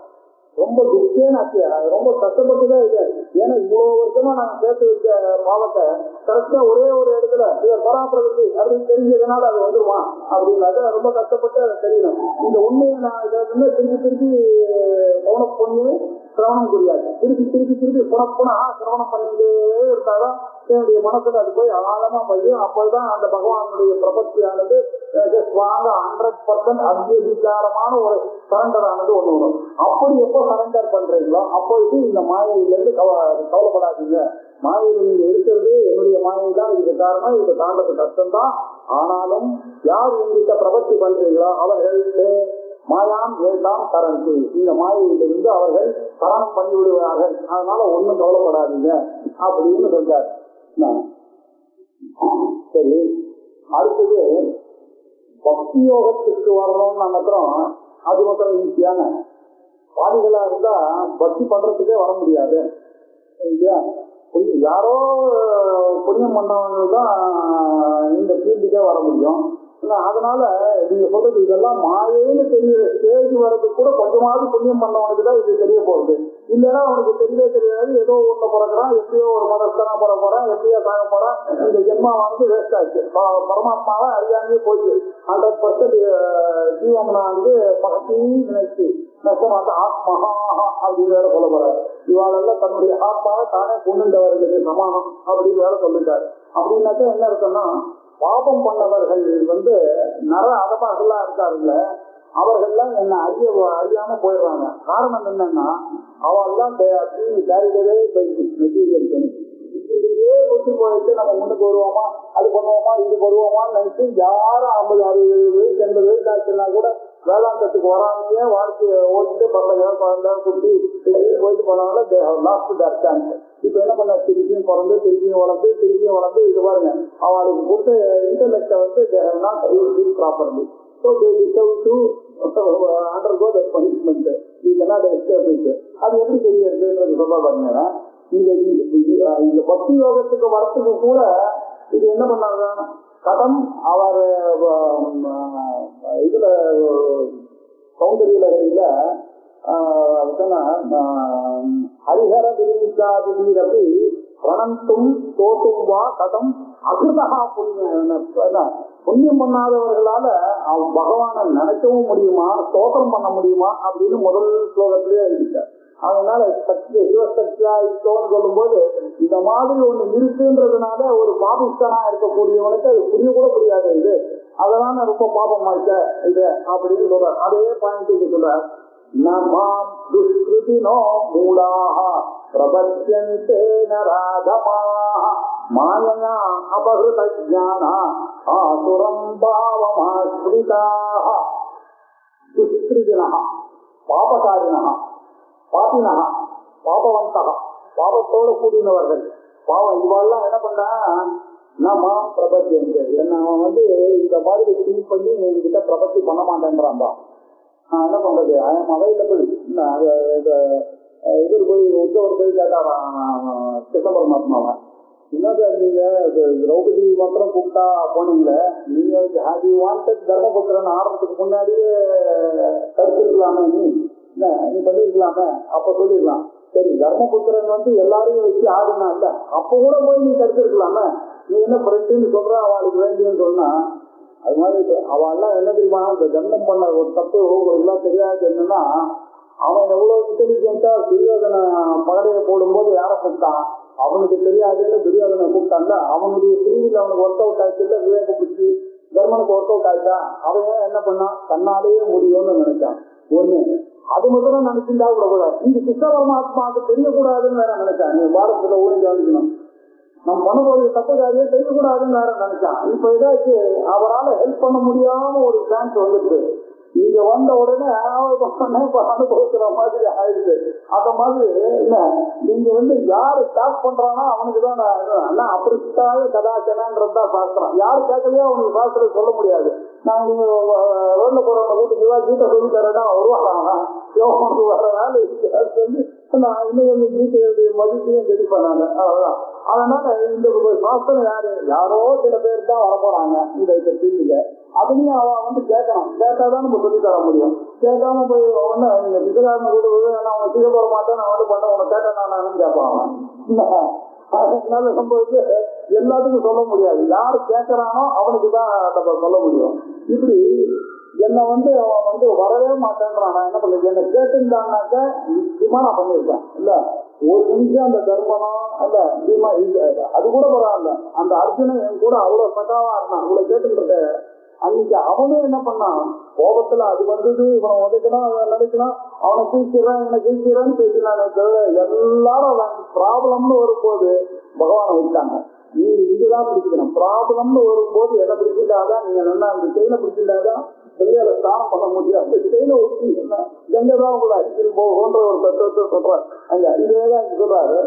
ரொம்ப துக்கேன்னு ரொம்ப கஷ்டப்பட்டுதான் இது. ஏன்னா இவ்வளவு வருஷமா நாங்க சேர்த்து வச்ச பாவத்தை கரெக்டா ஒரே ஒரு இடத்துல பராப்பிரகதி அப்படின்னு தெரிஞ்சதுனால அது வந்துருமா அப்படின்னாக்க ரொம்ப கஷ்டப்பட்டு அதை தெரியணும். இந்த உண்மையை நான் திருப்பி திருப்பி கவனம் பண்ணி சிரவணம் புரியாது. திருப்பி திருப்பி திருப்பி புனா சிரவணம் பண்ணிட்டே இருந்தாதான் என்னுடைய மனசுல அது போய் ஆழமா போய் அப்போதான் அந்த பகவானுடைய பிரபத்தியானது ஸ்ட்ராங்க 100% அங்கீகாரமான ஒரு சரண்டர் ஆனது ஒண்ணு வரும். அப்படி எப்போ சரண்டர் பண்றீங்களோ அப்பொழுது இந்த மாயையிலிருந்து கவலைப்படாதீங்க. மாயையை நீங்க இருக்கிறது என்னுடைய மாயை தான், இதுக்கு காரணம் இது தாண்டது கஷ்டம்தான். ஆனாலும் யார் எங்கிட்ட பிரபத்தி பண்றீங்களோ அவர்கள் மாயாம் ஏதாம் தரந்து, இந்த மாயையிலிருந்து அவர்கள் தரணம் பண்ணி விடுவார்கள். அதனால ஒண்ணும் கவலைப்படாதீங்க அப்படின்னு சொல்றார். சரி, அடுத்தது பக்தி யோகத்துக்கு வரணும்னு மாத்திரம் அது மட்டும் ஈஸியான பாடிகளா இருந்தா பக்தி பண்றதுக்கே வர முடியாது இல்லையா? யாரோ புண்ணியம் பண்ணவங்க தான் இந்த ஃபீல்டுக்கே வர முடியும். அதனால நீங்க சொல்றது இதெல்லாம் மாயேன்னு தெரியுற ஸ்டேஜ் வர்றதுக்கு கூட கொஞ்சமாவது புண்ணியம் பண்ணவனுக்கு தான் இது தெரிய போகுது. இல்லைன்னா அவனுக்கு தெரியவே தெரியாது. ஏதோ ஒண்ணு பிறகுறான், எப்படியோ ஒரு மதஸ்தனா பிற போறான், எப்படியோ சாக போறான். இந்த ஜென்மா வந்து வேஸ்ட் ஆச்சு. பரமாத்மாவை அறியாமே போச்சு. 100% ஜீவம்னா வந்து பக்தி நினைச்சு நஷ்டமாத்த ஆத்மஹா அப்படின்னு வேற சொல்ல போறாரு. இவாளெல்லாம் தன்னுடைய ஆத்மாவை தானே கொண்டுண்டவர்களுக்கு சமானம் அப்படின்னு வேற சொல்லிட்டாரு. அப்படின்னாக்கா என்ன இருக்குன்னா, பாபம் பண்ணவர்கள் வந்து நர அதமாகலாம் இருக்காருல்ல, அவர்கள்லாம் என்ன அறியாம போயிடுறாங்க. காரணம் என்னன்னா, அவெல்லாம் கொண்டு போயிட்டு நம்ம முன்னுக்கு வருவோமா, அது பண்ணுவோமா, இது பண்ணுவோமான்னு நினைச்சு யாரும் 50, 60 வயசு 80 வயசு ஆச்சுன்னா கூட வேதாந்தத்துக்கு வராமையே வாழ்க்கையை ஓட்டிட்டு பசங்க குழந்தை குட்டி போயிட்டு போனவங்க லாஸ்ட் தர்ச்சாங்க. இப்ப என்ன பண்ண, திருப்பியும் பிறந்து திருப்பியும் வளர்ந்து இது பாருங்க, அவளுக்கு கொடுத்த இன்டர்நெட்டை வந்து properly. So they deserve to undergo that punishment. We cannot escape it. அது எப்படி தெரியுதுன்றது சொல்ல பாருங்கன்னா, இந்த பக்தி யோகத்துக்கு வரத்துக்கு கூட இது என்ன பண்ணாங்க, கடம் அவர் இதுல சௌந்தர்யில ஹரிஹர விரிவிச்சாதி பிரணந்தும் தோட்டும் வா கடம் அகிருதா புண்ணியம் பண்ணாதவர்களால பகவானை நினைக்கவும் முடியுமா, ஸ்தோத்திரம் பண்ண முடியுமா அப்படின்னு முதல் ஸ்லோகத்திலேயே எழுதிட்டார். அதனால சக்திய சிவசக்தியா இருக்கோன்னு சொல்லும் போது இந்த மாதிரி ஒண்ணு இருக்குன்றதுனால ஒரு பாபிஸ்தனா இருக்கக்கூடியவனுக்கு அது புரிய கூட புரியாது. இது அதனால ரொம்ப பாபமாயிட்ட இது அப்படின்னு சொல்ற. அதே பாயிண்ட் சொல்ற, நமாம் துஷ்கிருதினோ மூடாஹ பிரபத்யந்தே நராதமாஹ மாயயா அபஹ்ருத ஞானா ஆசுரம் பாவமாஸ்ரிதாஹ. துஷ்கிருதினஹ பாபகாரிணஹ பாபினா பாபவந்தா பாபத்தோடு கூடினவர்கள். பாவம் இவெல்லாம் என்ன பண்ண, நம்ம பிரபத்தி என்ன அவன் வந்து இந்த மாதிரி திங்க் பண்ணி என்கிட்ட பிரபத்தி பண்ண மாட்டேன்றான். நான் என்ன பண்றது, அவைலபிள். இவர் போய் உத்தவர் போய் கேட்டாரான் கிருஷ்ண பரமாத்மாவை, என்னது நீங்க திரௌபதி மாத்திரம் கூப்பிட்டா போனீங்களே, நீங்க ஹேவ் யூ வாண்டட் தர்மபுத்திரன் ஆரம்பத்துக்கு முன்னாடியே கருத்திருக்கலாமே, நீ பண்ணிருக்கலாமே, அப்ப சொல்லிடலாம். சரி, தர்மபுத்திரன் வந்து எல்லாரையும் வச்சு ஆடுனா இல்ல, அப்ப கூட போய் நீ கருத்திருக்கலாமே, நீ என்ன ஃப்ரெண்டுன்னு சொல்ற அவளுக்கு வேண்டியன்னு சொன்னா, அது மாதிரி அவன் எல்லாம் என்ன தெரியுமா, இந்த தண்டம் பண்ண ஒரு தப்பு எல்லாம் தெரியாது. என்னன்னா, அவன் எவ்வளவு இன்டெலிஜென்டா துரியோதன பகடையை போடும்போது யாரை கூப்பிட்டான், அவனுக்கு தெரியாதுன்னு துரியோதனை கூப்பிட்டான்ல, அவனுடைய பிரிவில் அவனுக்கு ஒர்க் அவுட் ஆச்சு இல்ல, விவேக புத்தி தர்மனுக்கு ஒர்க் அவுட் ஆயிட்டா, அவன் என்ன பண்ணான், தன்னாலேயே முடியும்னு நினைச்சான். ஒண்ணு அது மட்டும் நினைச்சுட்டா கூட இந்த கிருஷ்ண பரமாத்மாவுக்கு தெரியக்கூடாதுன்னு வேற நினைச்சான். நீ பாரதத்துல ஊழி கவனிக்கணும், நம்ம பண்ணக்கூடிய தப்பு காரியம் தெரியக்கூடாதுன்னு வேற நினைச்சான். இப்ப ஏதாச்சு அவரால் ஹெல்ப் பண்ண முடியாம ஒரு சான்ஸ் வந்துட்டு இங்க வந்த உடனே அனுபவிக்கிற மாதிரி ஆயிடுது. அந்த மாதிரி இல்ல, நீங்க வந்து யாரு ஸ்டார்ட் பண்றானோ அவனுக்குதான் அப்படித்தாக கதாச்சனன்றதுதான் சாஸ்திரம். யாரு கேட்கலையோ அவனுக்கு சாஸ்திரம் சொல்ல முடியாது. நான் நீங்க ரோட்ல போறவங்க வீட்டுக்கு கீதை சொல்லி தரேன்னா வருவாங்க, வர வேலை சொல்லி நான் இன்னும் கீதையுடைய மதிப்பையும் தெரிப்பேன் நான். அவ்வளவுதான். அதனால இந்த சாஸ்திரம் யாரோ சில பேர் தான் வரப்போறாங்க இந்த ஃபீல்டுல. அதுலயும் அவன் வந்து கேட்கணும், கேட்டாதான் நம்ம சொல்லி தர முடியும். கேட்காம போய் ஒண்ணு நீங்க பிசுகாரனை கூட நான் அவனை செய்ய போற மாட்டேன், நான் வந்து பண்ண உன கேட்டேன் நானும் கேட்பான். அதனால நம்ம வந்து எல்லாத்துக்கும் சொல்ல முடியாது. யாரு கேட்கறானோ அவனுக்கு தான் நம்ம சொல்ல முடியும். இப்படி என்னை அவன் வரவே மாட்டேன்றான். நான் என்ன பண்றது? என்னை கேட்டுருந்தான்னாக்க நிச்சயமா நான் பண்ணிருப்பேன். இல்ல ஒரு நிமிஷம் அந்த தர்மனம் இல்ல நிச்சயமா அது கூட பரவாயில்ல. அந்த அர்ஜுனன் என் கூட அவ்வளவு சகாவா இருந்தான், இவ்வளவு கேட்டுருக்க. அன்னைக்கு அவனும் என்ன பண்ணான், கோபத்துல அது வந்தது, இவனை உதைக்கணும், அவன் நினைக்கணும், அவனை கீழ்க்கிறான், இவனை கீழ்க்கிறான்னு பேசினானே தவிர எல்லாரும் ப்ராப்ளம்னு வரும்போது பகவானை விட்டாங்க. நீ இங்கதான் பிடிக்கணும். ப்ராப்ளம்னு வரும்போது என்ன பிடிச்சிருந்தாதான் நீங்க நல்லா அந்த செயினை பிடிச்சிருந்தாதான் பெரியால ஸ்தானம் பண்ண முடியும். அந்த செயினை ஊற்றி என்ன கங்கதான் உங்களை அடிக்கடி போகுன்ற ஒரு தத்துவத்தை சொல்றாரு. அங்க இதேதான் சொல்றாரு,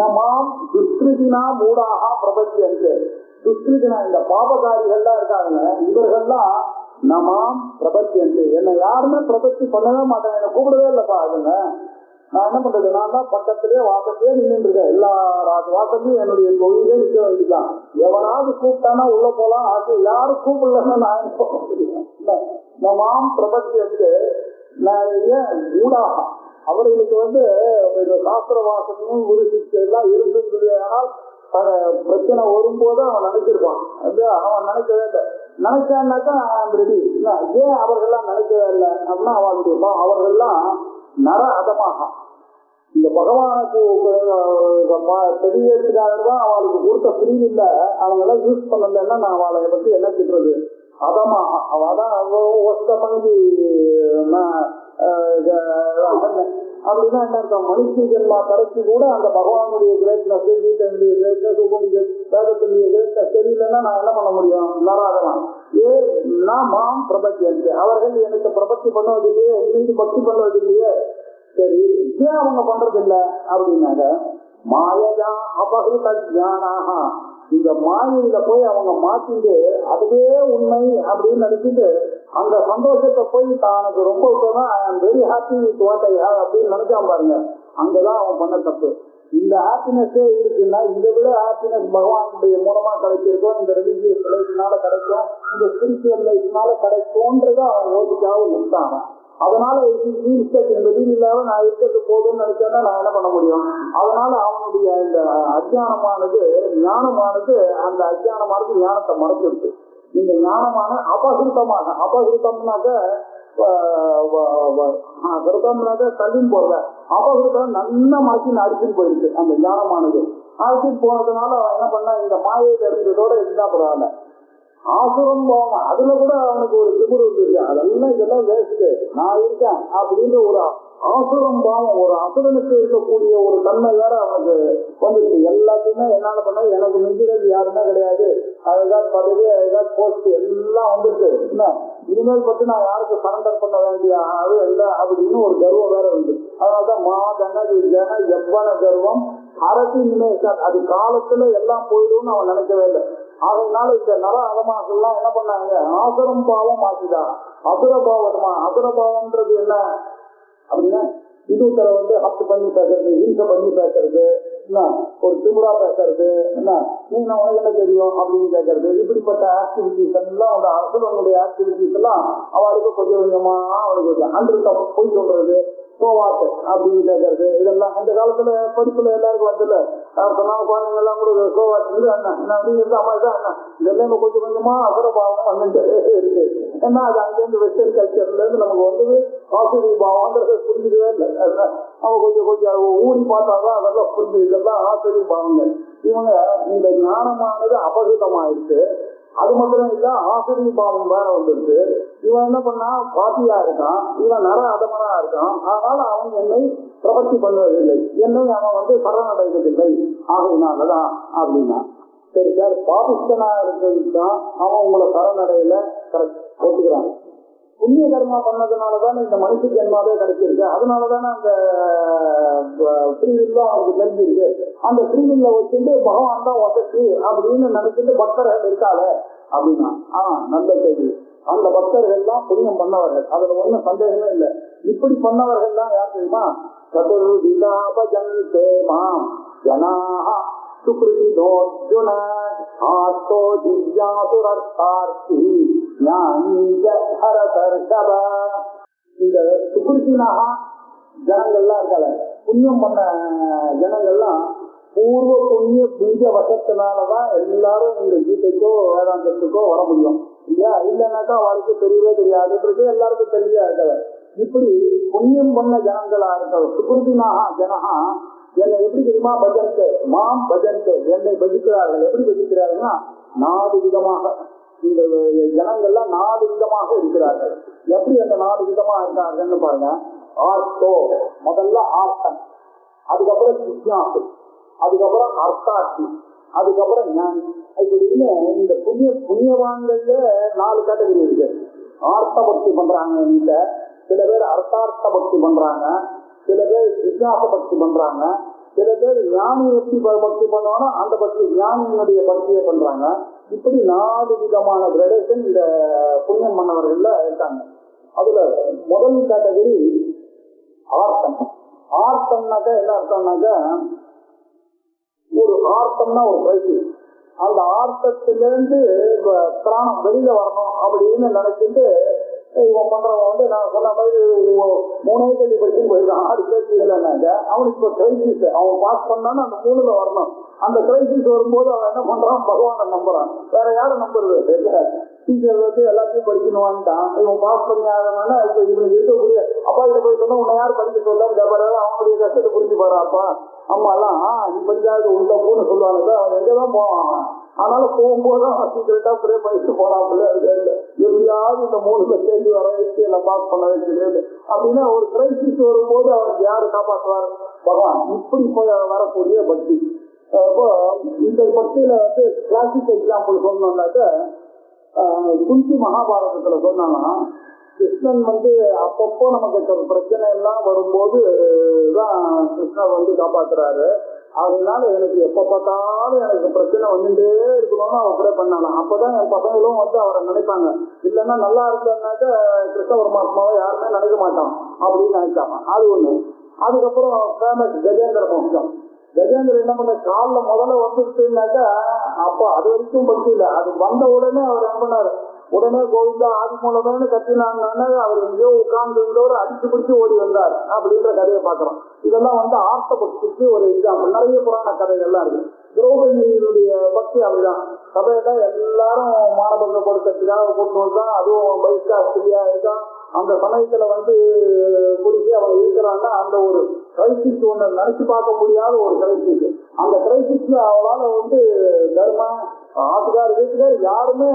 நமாம் துஷ்கிருதினா மூடாக பிரபஞ்சு. துஷ்கிருதினா இந்த பாபகாரிகள்லாம் இருக்காங்க, இவர்கள்லாம் நமாம் பிரபஞ்சு. என்னை யாருமே பிரபத்தி பண்ணவே மாட்டேன், என்னை கூப்பிடவே இல்லப்பா. அதுங்க நான் என்ன பண்றது? நான் தான் பக்கத்திலேயே வாசத்திலே நின்று இருக்கேன். எல்லா வாசத்தையும் என்னுடைய தொழிலே நிற்க வேண்டியதான். எவனாவது கூப்பிட்டானா உள்ள போலாம், அது யாரும் கூப்பிடலன்னா நான் என்ன பண்ண முடியும்? நமாம் பிரபஞ்சு நான் ஏன் ஊடாக அவர்களுக்கு இந்த சாஸ்திர வாசனையும் குரு சிக்ஷை எல்லாம் இருந்தது. ஆனால் பிரச்சனை வரும்போது அவன் நினைச்சிருப்பான். அவன் நினைக்கவே இல்லை. நினைச்சான்னாக்கா ரெடி. ஏன் அவர்கள்லாம் நினைக்கவே இல்லை அப்படின்னா அவளுடைய அவர்கள்லாம் நர அதமாக இந்த பகவானுக்கு தெரியறதுக்காகதான் அவளுக்கு கொடுத்த ஃப்ரீ இல்லை, அவங்க எல்லாம் யூஸ் பண்ணலன்னா நான் அவளை பத்தி என்ன திட்டுறது? அதமாக அவதான் ஒத்த பங்கு அப்படின்னா என்ன அர்த்தம்? மனுஷ ஜென்மா கடைசி கூட அந்த பகவானுடைய கிரேட்னஸ், கீதனுடைய கிரேட்னஸ், உபனிஷத் வேதத்தினுடைய கிரேட்னஸ் தெரியலன்னா நான் என்ன பண்ண முடியும்? நராதலாம். நான் மாம் பிரபத்தி அன்று அவர்கள் எனக்கு பிரபத்தி பண்ணுவதில்லையே, மீது பக்தி பண்ணுவதில்லையே. சரி, ஏன் அவங்க பண்றது இல்லை அப்படின்னாக்க மாயதா அபகிருத ஞானாக இந்த மாயையில போய் அவங்க மாத்திட்டு அதுவே உண்மை அப்படின்னு நினைச்சிட்டு அந்த சந்தோஷத்தை போய் தானுக்கு ரொம்ப very happy with what I have அப்படின்னு நினைச்சான் பாருங்க. அங்கதான் அவன் பண்ண தப்பு. இந்த ஹாப்பினஸே இருக்குன்னா இதை விட ஹாப்பினஸ் பகவானுடைய மூலமா கிடைச்சிருக்கோம், இந்த ரிலிஜியஸ் லைஃப்னால கிடைக்கும், இந்த ஸ்பிரிச்சுவல் லைஃப்னால கிடைக்கும்ன்றத அவன் யோசிக்காவும் விட்டான். அதனால இல்லாம நான் இருக்கிறது போதும்னு நினைச்சேன்னா நான் என்ன பண்ண முடியும்? அதனால அவனுடைய இந்த அஜ்ஞானமானது ஞானமானது அந்த அஜ்ஞானமானது ஞானத்தை மறைச்சிருக்கு. இந்த ஞானமான அபகிருத்தமாக அபகிருத்தம்னாக்க தள்ளின்னு போறத அபகிருத்தம் நல்ல மாற்றி அடிச்சுட்டு போயிருக்கு. அந்த ஞானமானது அடிச்சுட்டு போனதுனால அவன் என்ன பண்ண, இந்த மாயையில இருந்ததோட இருந்தா பரவாயில்ல. ஆசுரம் போவான், அதுல கூட அவனுக்கு ஒரு திமிரு வந்துருக்கு. அதெல்லாம் இதெல்லாம் வேஸ்ட், நான் இருக்கேன் அப்படின்ற ஒரு ஆசுரம் பாவம், ஒரு அசுரனுக்கு இருக்கக்கூடிய ஒரு தன்மை வேற அவனுக்கு வந்துருக்கு. எல்லாத்தையுமே என்னால பண்ண எனக்கு மிஞ்சிறது யாருமே கிடையாது, அதுதான் பதவி, அதுதான் போஸ்ட் எல்லாம் வந்துட்டு என்ன இனிமேல் பற்றி நான் யாருக்கு சரண்டர் பண்ண வேண்டிய அது இல்லை அப்படின்னு ஒரு கர்வம் வேற வந்து. அதனாலதான் மாதன ஜன எவ்வன கர்வம் அரசு நினைச்சார். அது காலத்துல எல்லாம் போயிடும்னு அவன் நினைக்கவே இல்லை. அதனால இந்த நர அதமாக்கெல்லாம் என்ன பண்ணாங்க, ஆசுரம் பாவம் ஆக்கிட்டாங்க. அசுரபாவம்ன்றது என்ன அப்படின்னா இன்னொருத்தரை ஹப்ட் பண்ணி பேசுறது, ஹிம்சை பண்ணி பேசுறது, என்ன ஒரு திமுறா பேசுறது, என்ன நீங்க உனக்கு என்ன தெரியும் அப்படின்னு கேட்கறது, இப்படிப்பட்ட ஆக்டிவிட்டிஸ் எல்லாம் அந்த அசுரனுடைய ஆக்டிவிட்டிஸ் எல்லாம் அவளுக்கு கொஞ்சம் கொஞ்சமா அவளுக்கு அன்றுத்தம் போய் சொல்றது, சோவாட்டு அப்படின்னு கேட்கறது. இதெல்லாம் அந்த காலத்துல படிப்புல எல்லாருக்கும் வந்துல சொன்னாலும் குழந்தைங்க எல்லாம் கூட சோவாட்டு என்ன அப்படிங்கிறது அம்மாதான் என்ன இதெல்லாம் கொஞ்சம் கொஞ்சமா அசுரபாவம் வந்துட்டே இருக்கு. ஏன்னா அது அங்கேருந்து வெஸ்டர்ன் கல்ச்சர்ல இருந்து நமக்கு வந்தது ஆசிரிய பாவம்ன்றது புரிஞ்சுக்கவே இல்லை. அவன் கொஞ்சம் கொஞ்சம் ஊடி பார்த்தாதான் அதெல்லாம் புரிஞ்சு இதெல்லாம் ஆசிரிய பாவங்கள். இவங்க இந்த ஞானமானது அபகிருதமாயிடுச்சு. அது மாத்திரம் இல்ல, ஆசிரிய பாவம் வேற வந்துருக்கு. இவன் என்ன பண்ணா பாத்தியா இருக்கான், இவன் நர அதமனா இருக்கான். அதனால அவன் என்னை பிரபத்தி பண்ணுவதில்லை, என்னை அவன் சரணடைவதில்லை. ஆகையினாலதான் அப்படின்னா சரி சார், பாபிஸ்தனா இருக்கிறதுதான் அவன் உங்களை சரணடையில கரெக்ட் ஒத்துக்கிறான். புண்ணிய கர்மா பண்ணதுனாலதானே இந்த மனுஷ ஜென்மாவே கிடைச்சிருக்கு. அதனாலதானே அந்த ஃப்ரீவில் அவனுக்கு தெரிஞ்சிருக்கு. அந்த ஃப்ரீவில்ல வச்சுட்டு பகவான் தான் வசதி அப்படின்னு நினைச்சிட்டு பக்தர்கள் இருக்காளே அப்படின்னா நல்ல செய்தி. அந்த பக்தர்கள் தான் புண்ணியம் பண்ணவர்கள், அதுல ஒன்றும் சந்தேகமே இல்லை. இப்படி பண்ணவர்கள் தான் யார் தெரியுமா? சதுர்விதாபஜந்தே மாம் ஜனாஹ சுக்ருதினோர்ஜுன ஆத்தோ திவ்யாசுரர்த்தார்த்தி ஞானீஜரதர்ஷப. இந்த சுக்ருதினாக ஜனங்கள்லாம் இருக்கால, புண்ணியம் பண்ண ஜனங்கள்லாம் பூர்வ புண்ணிய பீஜ வசத்தினாலதான் எல்லாரும் இந்த கீதைக்கோ வேதாந்தத்துக்கோ வர முடியும். இல்லையா? இல்லைன்னாக்கா அவளுக்கு தெரியவே தெரியாதுன்றது எல்லாருக்கும் தெளிவா இருக்கிற. இப்படி புண்ணியம் பண்ண ஜனங்களா இருக்க சுகிருதினாக ஜனகா என்னை எப்படி தெரியுமா பஜன்ட்டு மாம் பஜன்ட்டு என்னை பஜிக்கிறார்கள். எப்படி பஜிக்கிறார்கள்னா 4 விதமாக. இந்த ஜனங்கள்லாம் 4 விதமாக இருக்கிறார்கள். எப்படி அந்த 4 விதமா இருக்காங்கன்னு பாருங்க. ஆர்த்தோ, முதல்ல ஆர்த்தன், அதுக்கப்புறம் ஜிக்ஞாசு, அதுக்கப்புறம் அர்த்தாட்சி, அதுக்கப்புறம் ஞானி. இப்படின்னு இந்த புண்ணியவான்கள்ல 4 கேட்டகரி இருக்கு. ஆர்த்த பக்தி பண்றாங்க, சில பேர் அர்த்தார்த்த பக்தி பண்றாங்க, சில பேர் ஜிக்ஞாச பக்தி பண்றாங்க, சில பேர் ஞானி எப்படி பக்தி பண்ணுவானோ அந்த பக்தி ஞானியினுடைய பக்தியை பண்றாங்க. இப்படி 4 விதமான கிரடேஷன் இந்த புண்ணியம் பண்ணவர்கள்ல இருக்காங்க. அதுல முதல் கேட்டகரி ஆர்த்தம். ஆர்த்தம்னாக்க என்ன அர்த்தம்னாக்க, ஒரு ஆர்த்தம்னா ஒரு கிரைசிஸ். அந்த ஆர்த்தத்திலேருந்து பிராணம் வெளியில வரணும் அப்படின்னு நினைச்சிட்டு இவன் பண்றவன் வந்து நான் சொன்ன மாதிரி 3 கேள்வி படிச்சு போயிருக்கான். 6 கேள்வி இல்லைன்னாங்க அவனுக்கு இப்போ கிரைசிஸ். அவன் பாஸ் பண்ணான்னு அந்த 3ல வரணும். அந்த கிரைசிஸ் வரும்போது அவன் என்ன பண்றான், பகவானை நம்புறான். வேற யாரும் நம்புறது டீச்சர் வந்து எல்லாத்தையும் படிக்கணும்ட்டான். இவன் பாஸ் பண்ணி ஆகணும்னா இப்போ இவனுக்கு இருக்கக்கூடிய அப்பா கிட்ட போய் சொன்னா உன்னை யார் படிக்க சொல்ல அவனுடைய கஷ்டத்தை புரிஞ்சு பாருப்பா அம்மா எல்லாம் நீ படிக்காது உள்ள போன்னு சொல்லுவாங்க. அவன் எங்கதான் போவான். அதனால போகும்போது அவன் சீக்கிரட்டா ப்ரே பண்ணிட்டு போறாப்புல. எப்படியாவது இந்த 3 ஸ்டேஜ் வர வச்சு எல்லாம் பாஸ் பண்ண வைக்கிறது அப்படின்னா ஒரு கிரைசிஸ் வரும்போது அவனுக்கு யாரு காப்பாற்றுவார், பகவான். இப்படி வரக்கூடிய பக்தி. அப்போ இந்த பக்தியில வந்து கிளாசிக் எக்ஸாம்பிள் சொன்னோம்னாக்க குந்தி மகாபாரதத்துல சொன்னாங்கன்னா கிருஷ்ணன் வந்து அப்பப்போ நமக்கு பிரச்சனை எல்லாம் வரும்போது தான் கிருஷ்ணர் வந்து காப்பாத்துறாரு. அதனால எனக்கு எப்ப பார்த்தாலும் எனக்கு பிரச்சனை வந்துட்டே இருக்கணும்னு அவர் ப்ரே பண்ணாலாம். அப்பதான் என் பசங்களும் வந்து அவரை நினைப்பாங்க. இல்லைன்னா நல்லா இருந்ததுனாக்க கிருஷ்ண பரமாத்மாவை யாருமே நினைக்க மாட்டான் அப்படின்னு நினைச்சாங்க. அது ஒண்ணு. அதுக்கப்புறம் ஃபேமஸ் கஜேந்திர வம்சம். கஜேந்திரன் என்ன பண்ண காலில் முதல்ல வந்துருச்சுனாக்கா அப்போ அது வரைக்கும் பக்தி இல்லை. அது வந்த உடனே அவர் என்ன பண்ணாரு, உடனே கோவிந்தா ஆதி மூலமே கத்தினாங்கன்னா அவர் எங்கேயோ உட்கார்ந்து இருந்தவர் அடிச்சு பிடிச்சு ஓடி வந்தார் அப்படின்ற கதையை பார்க்கிறோம். இதெல்லாம் வந்து ஆர்த்த பக்திக்கு ஒரு எக்ஸாம்பிள். நிறைய புராண கதைகள்லாம் இருக்கு. திரௌபதியினுடைய பக்தி அப்படிதான். சபையில எல்லாரும் மானபங்கப்படுத்துறதுக்காக கூட்டு வந்தா, அதுவும் பைஸ்காஸ்திரியா இருக்கா. அந்த சமயத்துல வந்து குடிச்சு அவன் இருக்கிறான்னா அந்த ஒரு கிரைசிஸ் ஒண்ணு நினைச்சு பார்க்க முடியாத ஒரு கிரைசிஸ். அந்த கிரைசிஸ்ல அவளால வந்து தர்மம் ஆட்டுக்கார் வீட்டுக்கார் யாருமே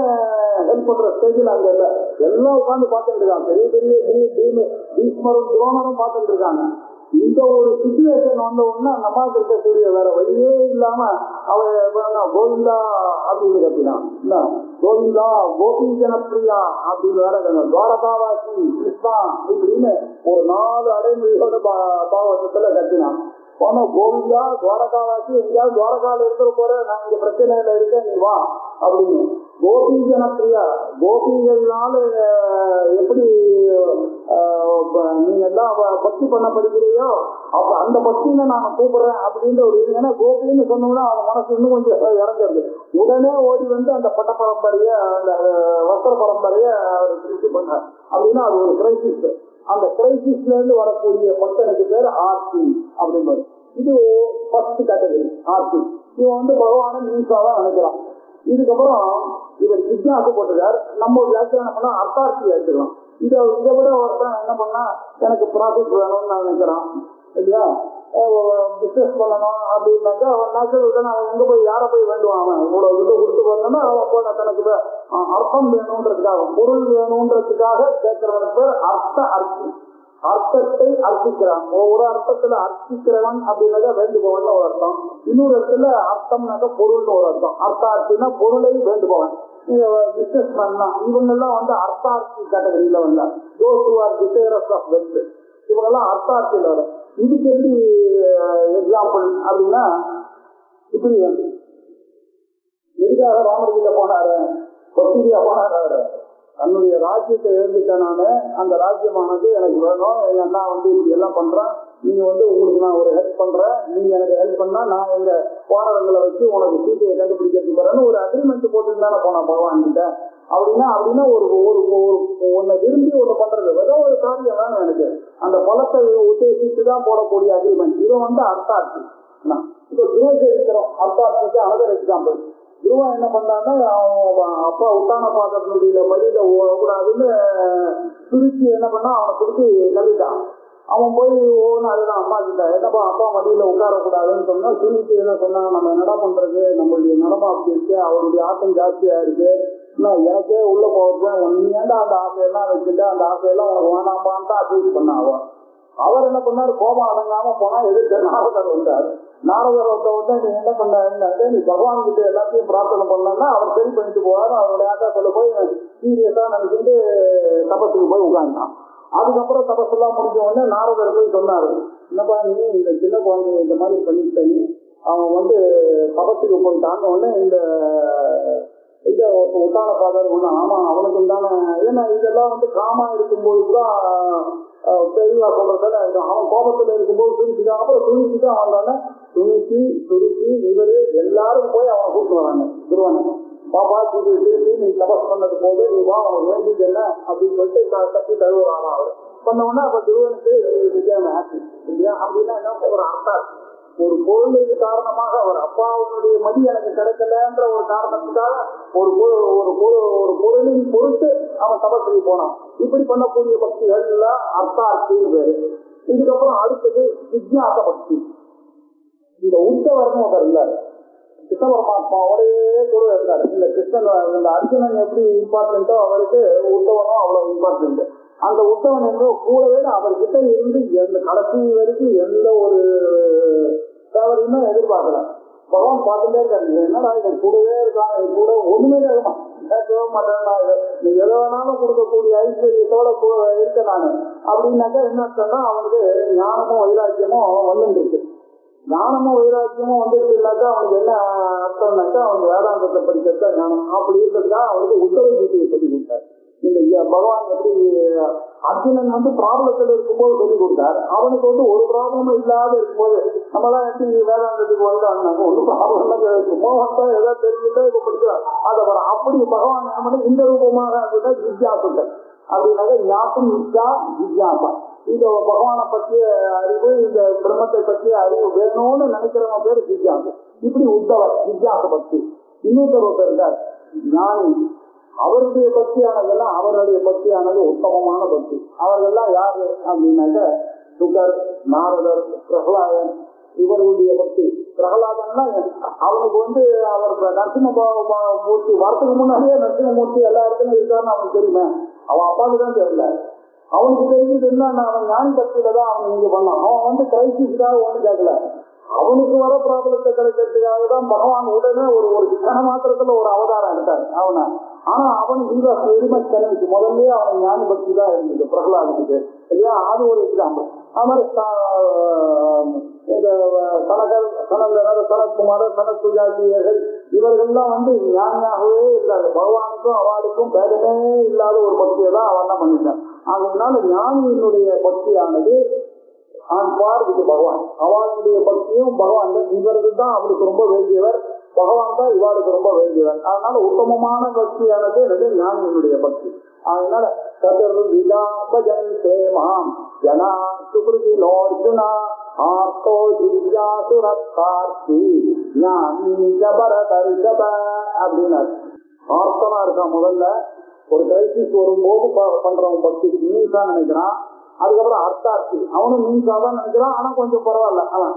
ஹெல்ப் பண்ற ஸ்டேஜில் அங்க இல்ல. எல்லாம் உட்காந்து பார்த்துட்டு இருக்காங்க. பெரிய பெரிய பீஷ்மரும் துரோணரும் பார்த்துட்டு இருக்காங்க. இந்த ஒரு சிச்சுவேஷன் வந்த உடனே நம்ம இருக்கக்கூடிய வேற வழியே இல்லாம அவ கோவிந்தா அப்படின்னு கத்தினான். கோவிந்தா கோபி ஜனப்பிரியா அப்படின்னு வேற துவாரகாவாசி கிருஷ்ணா இப்படின்னு ஒரு 4 அடைமொழியோட பாவத்துல கத்தினான். போன கோவிந்தா துவாரகாவாசி எங்கேயாவது துவாரகால இருக்கிற போற நான் இந்த பிரச்சனையில இருக்கேன் நீ வா அப்படின்னு. கோபி ஜனப்பிரியா கோபிகள்னால எப்படி நீங்க எல்லாம் பக்தி பண்ணப்படுகிறையோ அப்ப அந்த பக்தியில நான் கூப்பிடுறேன் அப்படின்ற ஒரு. ஏன்னா கோபின்னு சொன்னோம்னா அவன் மனசு இன்னும் கொஞ்சம் இறங்குறது. உடனே ஓடி வந்து அந்த பட்ட பரம்பரைய அந்த வஸ்திர பரம்பரைய அவர் திருச்சி பண்ணார் அப்படின்னா அது ஒரு கிரைசிஸ். அந்த கிரைசிஸ்ல இருந்து வரக்கூடிய பக்தனுக்கு பேர் ஆர்த்தி அப்படின்னு. இது ஃபர்ஸ்ட் கேட்டகரி ஆர்த்தி. இவன் வந்து பகவான மீன்ஸாதான் நினைக்கிறான். இதுக்கப்புறம் இவர் ஜிக்ஞாசு போட்டிருக்காரு. நம்ம வியாக்கியானம் பண்ணா அர்த்தார்த்தி எடுத்துக்கலாம். இதை விட ஒருத்தன் என்ன பண்ணா எனக்கு ப்ராஃபிட் வேணும்னு நான் நினைக்கிறான் இல்லையா, பிசினஸ் பண்ணணும் அப்படின்னாக்கா அவன் நேச்சுரல் அவன் எங்க போய் யாரை போய் வேண்டுவான். அவன் இவ்வளவு இது கொடுத்து வரணும்னா அவன் போன தனக்கு அர்த்தம் வேணும்ன்றதுக்காக பொருள் வேணும்ன்றதுக்காக கேட்கிறவனுக்கு பேர் அர்த்த அர்த்தி. அர்த்தத்தை அர்த்திக்கிறான். ஒவ்வொரு அர்த்தத்துல அர்த்திக்கிறவன் அப்படின்னாக்கா வேண்டுபவன் ஒரு அர்த்தம். இன்னொரு இடத்துல அர்த்தம்னாக்கா பொருள்னு ஒரு அர்த்தம். அர்த்தார்த்தினா பொருளை வேண்டுபவன். பிசினஸ் மேன் தான் இவங்கெல்லாம் வந்து அர்த்தார்த்தி கேட்டகரியில வந்தா. those who are desirous of wealth இவங்கெல்லாம் அர்த்தார்த்தியில வர. இதுக்கு எப்படி எக்ஸாம்பிள் அப்படின்னா இப்படி எதுக்காக ராமர்கிட்ட போனாரு, பக்தியா போனாரு. தன்னுடைய ராஜ்யத்தை எழுந்துட்டனால அந்த ராஜ்யமானது எனக்கு வேணும். எங்க அண்ணா வந்து இப்படி எல்லாம் பண்றேன், நீங்க வந்து உங்களுக்கு நான் ஒரு ஹெல்ப் பண்றேன், நீங்க எனக்கு ஹெல்ப் பண்ணா நான் எங்க போராட்டங்களை வச்சு உனக்கு சீட்டையை கண்டுபிடிக்கிறதுக்கு வரேன்னு ஒரு அக்ரிமெண்ட் போட்டு தானே போனா பகவான் கிட்ட. அப்படின்னா ஒரு ஒன்னை விரும்பி ஒண்ணு பண்றது ஏதோ ஒரு காரியம் வேணும் எனக்கு. அந்த பலத்தை உத்தேசித்து தான் போடக்கூடிய அக்ரிமெண்ட். இது வந்து அர்த்தார்த்தி. இப்போ துரோசரிக்கிறோம் அர்த்தார்த்திக்கு அனதர் எக்ஸாம்பிள். துருவன் என்ன பண்ணான்னா அவன் அப்பா உத்தான பாத்திரத்தினுடைய மடியில கூடாதுன்னு துருக்கி என்ன பண்ணா அவனை பிடிச்சி தள்ளிட்டான். அவன் போய் ஒவ்வொன்று அதுதான் அம்மா கிட்ட என்னப்பா அப்பா மடியில உட்காரக்கூடாதுன்னு சொன்னா துருக்கி என்ன சொன்னான், நம்ம என்னடா பண்றது, நம்மளுடைய நிலமா அப்படி இருக்கு, அவருடைய ஆட்டம் ஜாஸ்தியா இருக்கு, எனக்கே உள்ள போகிறது, நீ ஏன்டா அந்த ஆசையெல்லாம் வச்சுட்டு அந்த ஆசையெல்லாம் உனக்கு வேணாம்பான்னு தான் அட்வைஸ் பண்ண அவன். அவர் என்ன பண்ணாரு, கோபம் அடங்காம போனா எதிர்த்து நாரதர் வந்தாரு. நாரதர் வந்த நீ என்ன பண்ண, நீ பகவான் கிட்ட எல்லாத்தையும் பிரார்த்தனை பண்ணா அவர் சரி பண்ணிட்டு போவாரு. அவருடைய ஆட்டத்துல போய் சீரியஸா நினைச்சிட்டு தபத்துக்கு போய் உட்கார்ந்தான். அதுக்கப்புறம் தபசெல்லாம் முடிஞ்ச உடனே நாரதர் போய் சொன்னாரு, என்னப்பா நீ இந்த சின்ன குழந்தைய இந்த மாதிரி பண்ணிட்டு அவன் தபத்துக்கு போயிட்டாங்க. உடனே இந்த உத்தான பாதர் ஒண்ணு ஆமா அவனுக்கு தானே, ஏன்னா இதெல்லாம் காமா இருக்கும்போதுதான் தெளிவா சொல்றதால அவன் கோபத்துல இருக்கும்போது துணிச்சுட்டான். அப்புறம் துணிச்சுட்டு அவன் துணிச்சு இவரு எல்லாரும் போய் அவனை கூப்பிட்டு வராங்க. துருவனை பாப்பா திருப்பி நீ தபஸ் பண்ணது போது நீ வா அவனுக்கு வேண்டியது என்ன அப்படின்னு சொல்லிட்டு கட்டி தருவாராம். அவர் பண்ண உடனே அப்ப துருவனுக்கு ஹாப்பி இல்லையா, அப்படின்னா என்ன ஒரு அர்த்தம், ஒரு பொருளுக்கு காரணமாக அவர் அப்பாவுடைய மடி எனக்கு கிடைக்கலன்ற ஒரு காரணத்துக்காக ஒரு பொருளின் பொருட்டு அவன் தபஸ்க்கு போனான். இப்படி பண்ணக்கூடிய பக்திகள் எல்லாம் அர்த்தார்த்தின்னு பேரு. இதுக்கப்புறம் அடுத்தது ஜிக்ஞாச பக்தி. இந்த உத்தவர்னு ஒருத்தர் இல்ல, கிருஷ்ண பரமாத்மாவோடய கூட இருந்தார். இந்த கிருஷ்ணன் இந்த அர்ஜுனன் எப்படி இம்பார்ட்டன்ட்டோ அவருக்கு உத்தவனும் அவ்வளவு இம்பார்ட்டன்ட். அந்த உத்தவன் கூடவே அவர்கிட்ட இருந்து எந்த கடைசி வரைக்கும் எந்த ஒரு தேவையுமே எதிர்பார்க்கல. பகவான் பார்த்துட்டே இருக்காரு, என்னடா இவன் கூடவே இருக்கான், என் கூட ஒண்ணுமே கேட்கவே மாட்டேன், நீ எதை வேணாலும் கொடுக்கக்கூடிய ஐஸ்வர்யத்தோட இருக்க நானு அப்படின்னாக்கா என்ன அர்த்தம்னா அவனுக்கு ஞானமும் வைராக்கியமும் வந்துருக்கு. ஞானமும் வைராக்கியமும் வந்துருக்குனாக்கா அவனுக்கு என்ன அர்த்தம்னாக்கா அவனுக்கு வேதாந்தத்தை படிக்கிறதா ஞானம். அப்படி இருக்கிறதுக்காக அவனுக்கு உத்தரவு கீதையை சொல்லி கொடுத்தார். இந்த பகவான் எப்படி அர்ஜுனன் ப்ராப்ளத்துல இருக்கும்போது சொல்லி கொடுத்தார், அவனுக்கு ஒரு ப்ராப்ளமும் இல்லாத இருக்கும்போது நம்மளாம் எப்படி வேதாந்தத்துக்கு வந்தாங்க ஒன்றும் ப்ராப்ளம் சும்மா வந்தா ஏதாவது தெரிஞ்சுட்டா இப்ப படிக்கிறார் அதை வர. அப்படி பகவான் என்ன இந்த ரூபமாக ஜிக்யாசுகள் அப்படின்னாக்க ஞாபகம் நிச்சா ஜிக்யாசா. இந்த பகவானை பற்றிய அறிவு, இந்த பிரம்மத்தை பற்றிய அறிவு வேணும்னு நினைக்கிறவங்க பேரு ஜிக்யாசு. இப்படி உத்தவர் ஜிக்யாச பக்தி. இன்னொருத்தர் இருக்கார் ஞானி, அவருடைய பக்தியானதெல்லாம் அவருடைய பக்தியானது உத்தமமான பக்தி. அவர்கள்லாம் யாரு அப்படின்னாக்க சுகர், நாரதர், பிரகலாதன், இவர்களுடைய பக்தி. பிரகலாதன்னா அவனுக்கு அவர் நரசிம்மூர்த்தி வரத்துக்கு முன்னாடியே நரசிம்மூர்த்தி எல்லா இடத்துலையும் இருக்காருன்னு அவனுக்கு தெரியுமே, அவன் அப்பாவுக்கு தான் தெரியல. அவனுக்கு தெரிஞ்சது என்ன, அவன் ஞானி பக்தியில தான் அவன் நீங்க பண்ணான். அவன் கிரைசிஸ்க்காக ஒண்ணு கேட்கல, அவனுக்கு வர ப்ராப்ளத்தை கிடைக்கிறதுக்காக தான் பகவான் உடனே ஒரு கண மாத்திரத்துல ஒரு அவதாரம் எடுத்தார் அவனை. ஆனா அவன் எரிமச்சனைக்கு முதல்ல அவன் ஞானி பக்தி தான் இருந்தது பிரகலாதனுக்கு இல்லையா, அது ஒரு எக்ஸாம்பிள். அது மாதிரி சனத்குமார சனத்சுஜாதியர்கள் இவர்கள்லாம் ஞானியாகவே இருக்காது. பகவானுக்கும் அவளுக்கும் பேதமே இல்லாத ஒரு பக்தியை தான் அவன் தான் பண்ணிட்டான். அதனால ஞானியினுடைய பக்தியானது ஆண்பார்க்கு பகவான், அவளுடைய பக்தியும் பகவான் தான். இவருக்கு தான் அவளுக்கு ரொம்ப வேண்டியவர், பகவான் தான் இவாளுக்கு ரொம்ப வேண்டியவர். அதனால உத்தமமான பக்தியானது ஞானியினுடைய பக்தி. அதனால சதர்விதாபஜன்தேமாம் ஜனா சுகிருதினோர்ஜுனா ஆர்த்தோ ஜிஜ்ஞாசுரத்தார்த்தி ஞானி ஜபரதர்ஷப அப்படின்னாரு. ஆர்த்தனா இருக்கான் முதல்ல, ஒரு கிரைசிஸ் வரும்போது பண்றவன் பக்தி மீன்ஸா நினைக்கிறான். அதுக்கப்புறம் அர்த்தார்த்தி, அவனும் மீன்ஸா தான் நினைக்கிறான், ஆனா கொஞ்சம் பரவாயில்ல. அவன்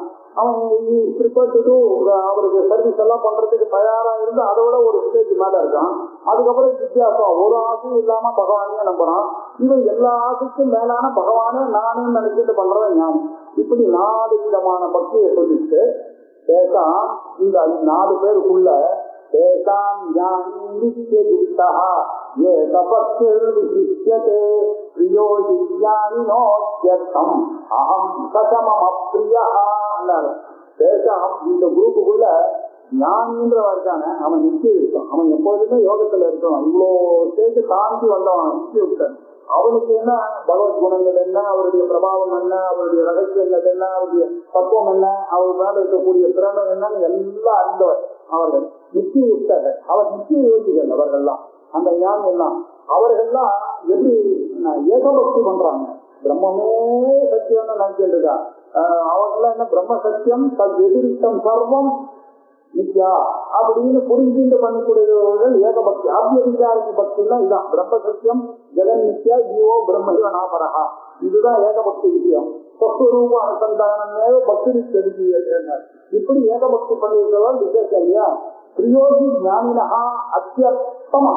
அவருக்கு சர்வீஸ் எல்லாம் பண்றதுக்கு தயாரா இருந்து அதை விட ஒரு ஸ்டேஜ் மேல இருக்கான். அதுக்கப்புறம் வித்தியாசம், ஒரு ஆசையும் இல்லாம பகவானே நம்புறான். இவன் எல்லா ஆசைக்கும் மேலான பகவானே நானும் நினைச்சிட்டு பண்றவன் ஞானம். இப்படி 4 விதமான பக்தியை சொல்லிட்டு பேசாம். இந்த 4 பேருக்குள்ள பேசாம் ஞானி நித்யயுக்தா ஏ தபஸ்யர் விசிஷ்யதே பிரியோ ஞானினோத்யர்த்தம் அஹம் சசமம பிரியா. பேசாம் இந்த குரூப்புக்குள்ள ஞானின்றவன் இருக்கானே அவன் நிச்சயம், அவன் எப்போதுமே யோகத்துல இருக்கான். இவ்வளோ ஸ்டேஜ் தாண்டி வந்தவன் நிச்சயம். அவனுக்கு என்ன பகவத் குணங்கள் என்ன, அவருடைய பிரபாவம் என்ன, அவருடைய ரகசியங்கள் என்ன, அவருடைய தத்துவம் என்ன, அவர் மேல இருக்கக்கூடிய திறமை என்னன்னு எல்லாம் அறிந்தவர் அவர்கள். நிச்சயுக்தர்கள், அவர் நிச்சய யோசிகள் அவர்கள்லாம். அந்த ஞானி எல்லாம் அவர்கள்லாம் எப்படி ஏகபக்தி பண்றாங்க, பிரம்மமே சத்தியம்னு நினைச்சிட்டு இருக்கா. அவர்கள்லாம் என்ன பிரம்ம சத்தியம் தத் எதிரித்தம் சர்வம் நித்யா அப்படின்னு புரிஞ்சுட்டு பண்ணக்கூடியவர்கள் ஏகபக்தி. ஆத்மவிசாரணி பக்தின்னா இதுதான். பிரம்ம சத்தியம் ஜெகன் நித்யா ஜீவோ பிரம்ம நாபரஹா, இதுதான் ஏகபக்தி விஷயம். சொஸ்வரூப அனுசந்தானமே பக்தி தெரிவிக்கிறார். இப்படி ஏகபக்தி பண்ணியிருக்கிறவர்கள் விசேஷம் இல்லையா. பிரியோகி ஞானினஹா அத்தியர்த்தமா,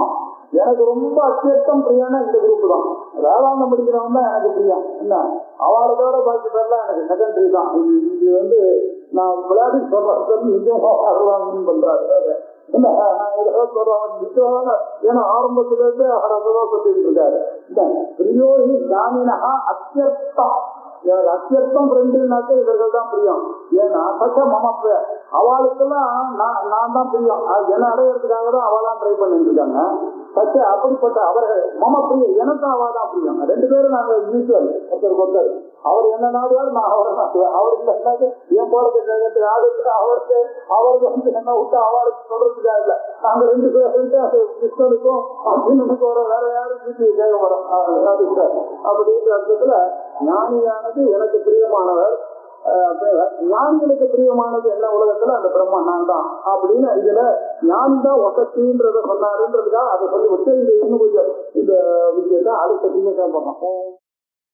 எனக்கு ரொம்ப அத்தியர்த்தம் பிரியானா இந்த குரூப் தான். வேளாண் படிக்கிறவன் தான் எனக்கு பிரியம். என்ன அவளோட பாக்கி பேர்லாம் எனக்கு செகண்டரி தான். இது நான் விளையாடி சொல்றேன், நிஜமாக பண்றாரு. என்ன நான் ஏதோ சொல்றேன் நிச்சயமாக, ஏன்னா ஆரம்பத்துல இருந்து அவர் அதான் சொல்லிட்டு இருக்காரு. பிரியோகி ஞானினஹா அத்தியர்த்தம், எனக்கு அத்தியர்த்தம் ஃப்ரெண்டுனாக்க இவர்கள் தான் பிரியம். ஏன்னா சச்ச மமப்ப அவளுக்கெல்லாம் நான் தான் பிரியம். என்ன அடையிறதுக்காக தான் அவெல்லாம் ட்ரை பண்ணிட்டு இருக்காங்க. சச்ச அப்படிப்பட்ட அவர்கள் மம பிரியம், எனக்கு அவ தான் பிரியம். ரெண்டு பேரும் நாங்க மியூச்சுவல், ஒருத்தர் அவர் என்ன நாடுவார், நான் அவரை நாடுவேன். அவருக்கு என் போறது கேட்டு ஆளுக்கு அவருக்கு என்ன விட்டு அவளுக்கு சொல்றதுக்காக இல்லை. நாங்க ரெண்டு பேர்கிட்ட கிருஷ்ணனுக்கும் அர்ஜுனனுக்கும் வர வேற யாரும் வீட்டு கேட்க வரோம். அப்படின்ற அர்த்தத்துல ஞானியானது எனக்கு பிரியமானவர், ஞானிகளுக்கு பிரியமானது என்ன உலகத்துல அந்த பிரம்மன் தான் அப்படின்னு இதுல ஞானி தான் வசத்தின்றத சொன்னாருன்றதுக்காக அதை சொல்லி வச்சு இந்த இன்னும் கொஞ்சம் இந்த விஷயத்தை அடுத்த பண்ணோம்.